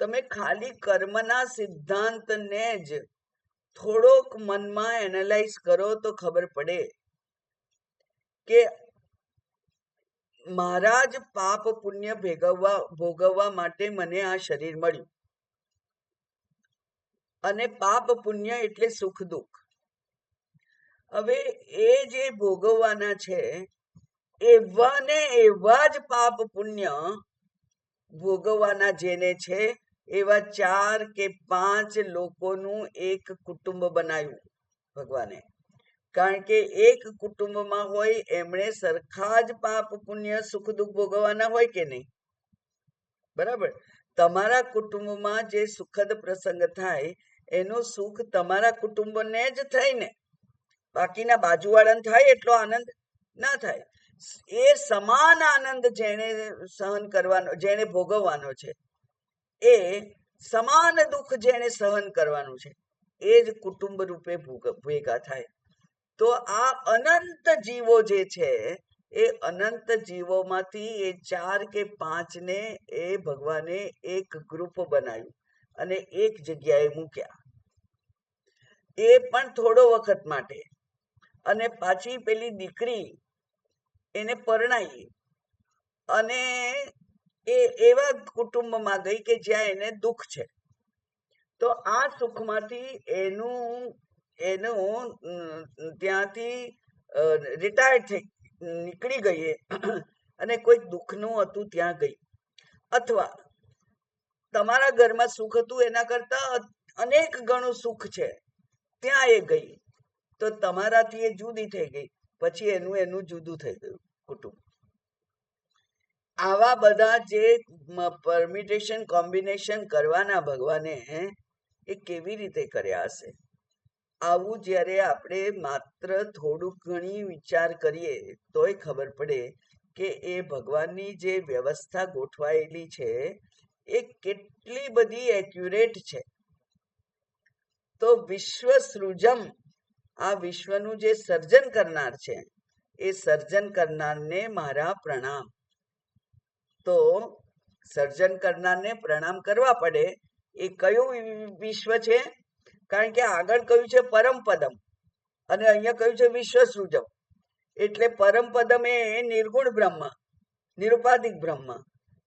તમે ખાલી કર્મના સિદ્ધાંતને જ થોડોક મનમાં એનાલાઇઝ કરો તો ખબર પડે કે મારા જ પાપ પુણ્ય ભોગવવા માટે મને આ શરીર મળ્યું, અને પાપ પુણ્ય એટલે સુખ દુઃખ. હવે એ જે ભોગવવાના છે એવા ને એવા જ પાપ પુણ્ય ભોગવવાના જેને છે, એવા 4 કે 5 લોકોનું એક કુટુંબ બનાવ્યું ભગવાને. કારણ કે એક કુટુંબમાં હોય એમણે સરખા જ પાપ પુણ્ય સુખ દુઃખ ભોગવવાના હોય કે નહીં? બરાબર. તમારા કુટુંબમાં જે સુખદ પ્રસંગ થાય એનું સુખ તમારા કુટુંબને જ થાય ને, બાકીના બાજુવાળાને થાય એટલો આનંદ ના થાય. એ સમાન આનંદ જેને સહન કરવાનો, જેને ભોગવવાનો છે, એ સમાન દુઃખ જેને સહન કરવાનું છે, એ જ કુટુંબ રૂપે ભેગા થાય. તો આ અનંત જીવો જે છે એ અનંત જીવોમાંથી એ 4 કે 5 ને એ ભગવાને એક ગ્રુપ બનાવ્યું અને એક જગ્યાએ મૂક્યા, એ પણ થોડો વખત માટે. અને પાછી પેલી દીકરી એને પરણાઈ અને એ એવા કુટુંબમાં ગઈ કે જ્યાં એને દુઃખ છે. તો આ સુખમાંથી એનું ત્યાંથી રિટાયર્ડ થઈ નીકળી ગઈ અને કોઈ દુઃખનું હતું ત્યાં ગઈ. અથવા તમારા ઘરમાં સુખ હતું એના કરતા અનેક ગણું સુખ છે ત્યાં એ ગઈ, તો તમારાથી એ જુદી થઈ ગઈ, પછી એનું જુદું થઈ ગયું કુટુંબ. આવા બધા જે પરમ્યુટેશન કોમ્બિનેશન કરવાના ભગવાને એ કેવી રીતે કર્યા હશે? આવું જ્યારે આપણે માત્ર થોડુંક ઘણી વિચાર કરીએ તોય ખબર પડે કે એ ભગવાનની જે વ્યવસ્થા ગોઠવાયેલી છે એ કેટલી બધી એક્યુરેટ છે. તો વિશ્વ સૃજમ, આ વિશ્વનું જે સર્જન કરનાર છે એ સર્જન કરનારને મારા પ્રણામ. તો સર્જન કરનારને પ્રણામ કરવા પડે. એ કયું વિશ્વ છે? કારણ કે આગળ કહ્યું છે પરમપદમ અને અહીંયા કહ્યું છે વિશ્વ સૃજમ. એટલે પરમપદમ એ નિર્ગુણ બ્રહ્મ, નિરુપાધિક બ્રહ્મ,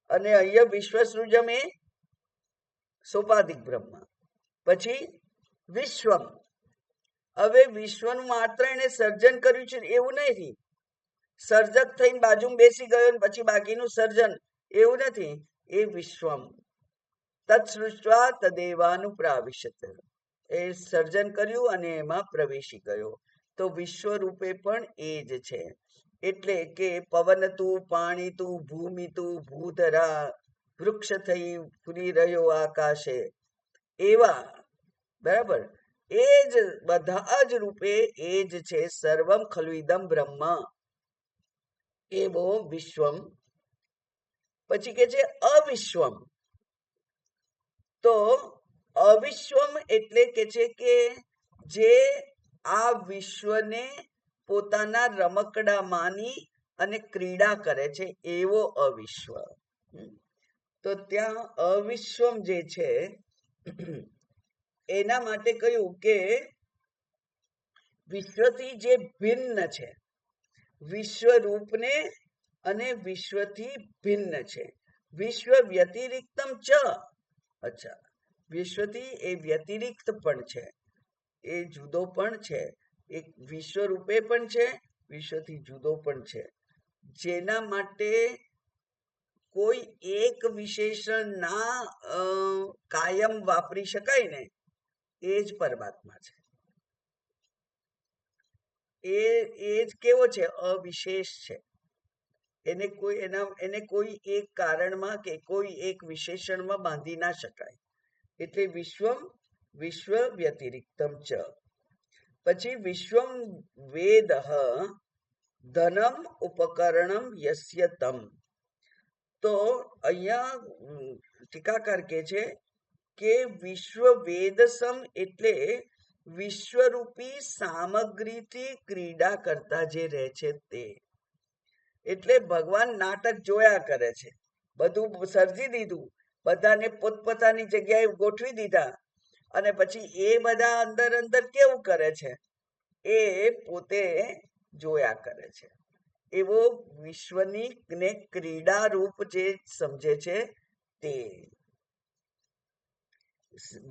અને અહીંયા વિશ્વ સૃજમ એ સોપાધિક બ્રહ્મ. પછી વિશ્વમ. હવે વિશ્વનું માત્ર એને સર્જન કર્યું છે એવું નથી. સર્જક થઈને બાજુમાં બેસી ગયો ને પછી બાકીનું સર્જન, એવું નથી. એ વિશ્વમ તત્સૃષ્ટવા તદેવાનું પ્રાવિશત, એ સર્જન કર્યું અને એમાં પ્રવેશી ગયો. તો વિશ્વ રૂપે પણ એ જ છે. એટલે કે પવન તું, પાણી તું, ભૂમિ તું, ભૂધરા, વૃક્ષ થઈ ફૂલી રહ્યો આકાશે, એવા બરાબર એ જ બધા જ રૂપે એ જ છે. સર્વમ ખલુઇદમ બ્રહ્મ, એવો વિશ્વમ. પછી કે છે અવિશ્વમ. તો અવિશ્વમ એટલે કે છે કે જે આ વિશ્વને પોતાના રમકડા માની અને ક્રીડા કરે છે, એવો અવિશ્વ. તો ત્યાં અવિશ્વમ જે છે એના માટે કહ્યું કે વિશ્વથી જે ભિન્ન છે, વિશ્વ રૂપને અને વિશ્વથી ભિન્ન છે. વિશ્વ વ્યતિરિક્તમ ચ, અચ્છા, વિશ્વથી એ વ્યતિરિક્ત પણ છે, એ જુદો પણ છે. એક વિશ્વ રૂપે પણ છે, વિશ્વથી જુદો પણ છે. જેના માટે કોઈ એક વિશેષણ ના કાયમ વાપરી શકાય ને, એ જ પરમાત્મા છે. એ જ કેવો છે? અવિશેષ છે. એને કોઈ એક કારણમાં કે કોઈ એક વિશેષણમાં બાંધી ના શકાય. એટલે વિશ્વમ વિશ્વ વ્યતિરિક્તમ ચ. પછી વિશ્વમ વેદ ધનમ ઉપકરણમ યસ્ય તમ. તો અહીંયા ટીકાકાર કે છે કે વિશ્વ વેદસમ એટલે વિશ્વરૂપી સામગ્રીથી ક્રીડા કરતા જે રહે છે તે. એટલે ભગવાન નાટક જોયા કરે છે. બધું સર્જી દીધું, બધાને પોતપોતાની જગ્યાએ ગોઠવી દીધા, અને પછી એ બધા અંદર અંદર કેવું કરે છે એ પોતે જોયા કરે છે. એવો વિશ્વની ને ક્રીડા રૂપ જે સમજે છે તે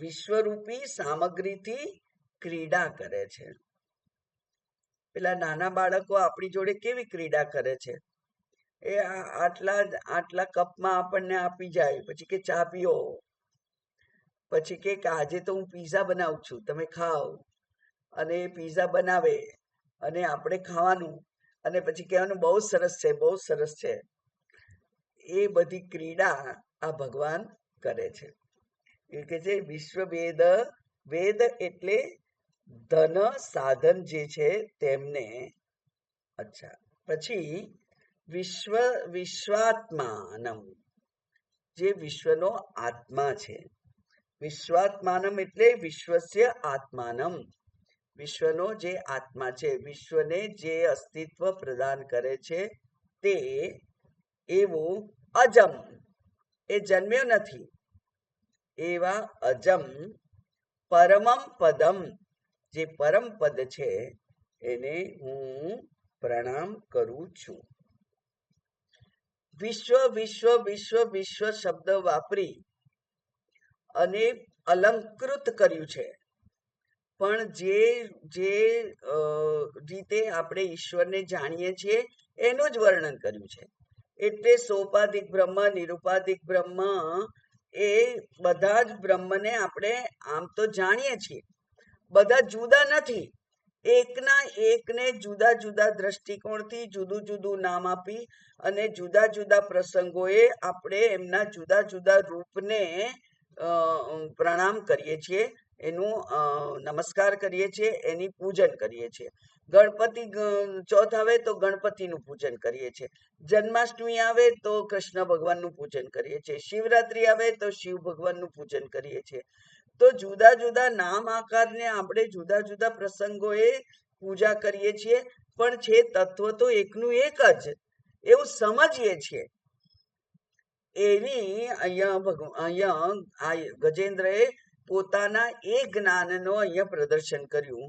વિશ્વરૂપી સામગ્રીથી ક્રીડા કરે છે. પેલા નાના બાળકો આપણી જોડે કેવી ક્રીડા કરે છે, એ આટલા આટલા કપમાં આપણને આપી જાય, પછી કે ચા પીઓ, પછી કે આજે તો હું પીઝા બનાવું છું તમે ખાઓ, અને પીઝા બનાવે અને આપણે ખાવાનું, અને પછી કહેવાનું બહુ સરસ છે બહુ સરસ છે. એ બધી ક્રીડા આ ભગવાન કરે છે. એ કે છે વિશ્વ વેદ, વેદ એટલે ધન સાધન જે છે તેમને. અચ્છા, પછી વિશ્વ વિશ્વાત્માનમ, જે વિશ્વનો આત્મા છે. વિશ્વાત્માનમ એટલે વિશ્વસ્ય આત્માનમ, વિશ્વનો જે આત્મા છે, વિશ્વને જે અસ્તિત્વ પ્રદાન કરે છે તે એવું અજમ, એ જન્મ્યો નથી, એવા અજમ પરમમ પદમ, જે પરમ પદ છે એને હું પ્રણામ કરું છું. વિશ્વ વિશ્વ વિશ્વ વિશ્વ શબ્દ વાપરી અને અલંકૃત કર્યું છે, પણ જે જે રીતે આપણે ઈશ્વરને જાણીએ છીએ એનું જ વર્ણન કર્યું છે. એટલે સોપાધિક બ્રહ્મ, નિરુપાધિક બ્રહ્મ, એ બધા જ બ્રહ્મને આપણે આમ તો જાણીએ છીએ, બધા જુદા નથી. એકના એકને જુદા જુદા દ્રષ્ટિકોણથી જુદું જુદું નામ આપી અને જુદા જુદા પ્રસંગોએ આપણે એમના જુદા જુદા રૂપને પ્રણામ કરીએ છીએ, એનું નમસ્કાર કરીએ છીએ, એની પૂજન કરીએ છીએ. ગણપતિ ચોથ આવે તો ગણપતિનું પૂજન કરીએ છીએ, જન્માષ્ટમી આવે તો કૃષ્ણ ભગવાનનું પૂજન કરીએ છીએ, શિવરાત્રી આવે તો શિવ ભગવાનનું પૂજન કરીએ છીએ. તો જુદા જુદા નામ આકારને આપણે જુદા જુદા પ્રસંગોએ પૂજા કરીએ છીએ, પણ છે તત્વ તો એકનું એક જ, એવું સમજીએ છીએ. એવી અહીંયા ગજેન્દ્રએ પોતાના એ જ્ઞાનનો અહીંયા પ્રદર્શન કર્યું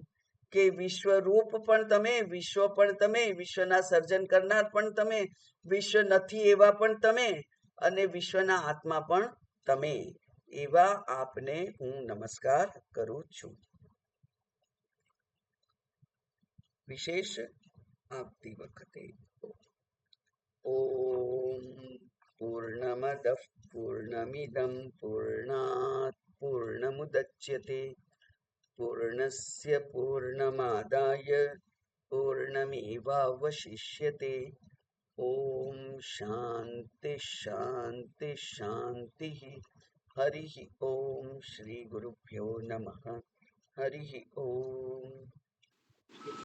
કે વિશ્વરૂપ પણ તમે, વિશ્વ પણ તમે, વિશ્વના સર્જન કરનાર પણ તમે, વિશ્વ નથી એવા પણ તમે, અને વિશ્વના આત્મા પણ તમે, એવા આપને હું નમસ્કાર કરું છું. વિશેષ આવતી વખતે ઓમ પૂર્ણમદ પૂર્ણમિદમ પૂર્ણાત પૂર્ણમુદચ્યતે પૂર્ણસ્ય પૂર્ણમાદાય પૂર્ણમેવાવશિષ્યતે. ઓમ શાંતિ શાંતિ શાંતિ. હરિ ઓમ. શ્રી ગુરુભ્યો નમઃ. હરિ ઓમ.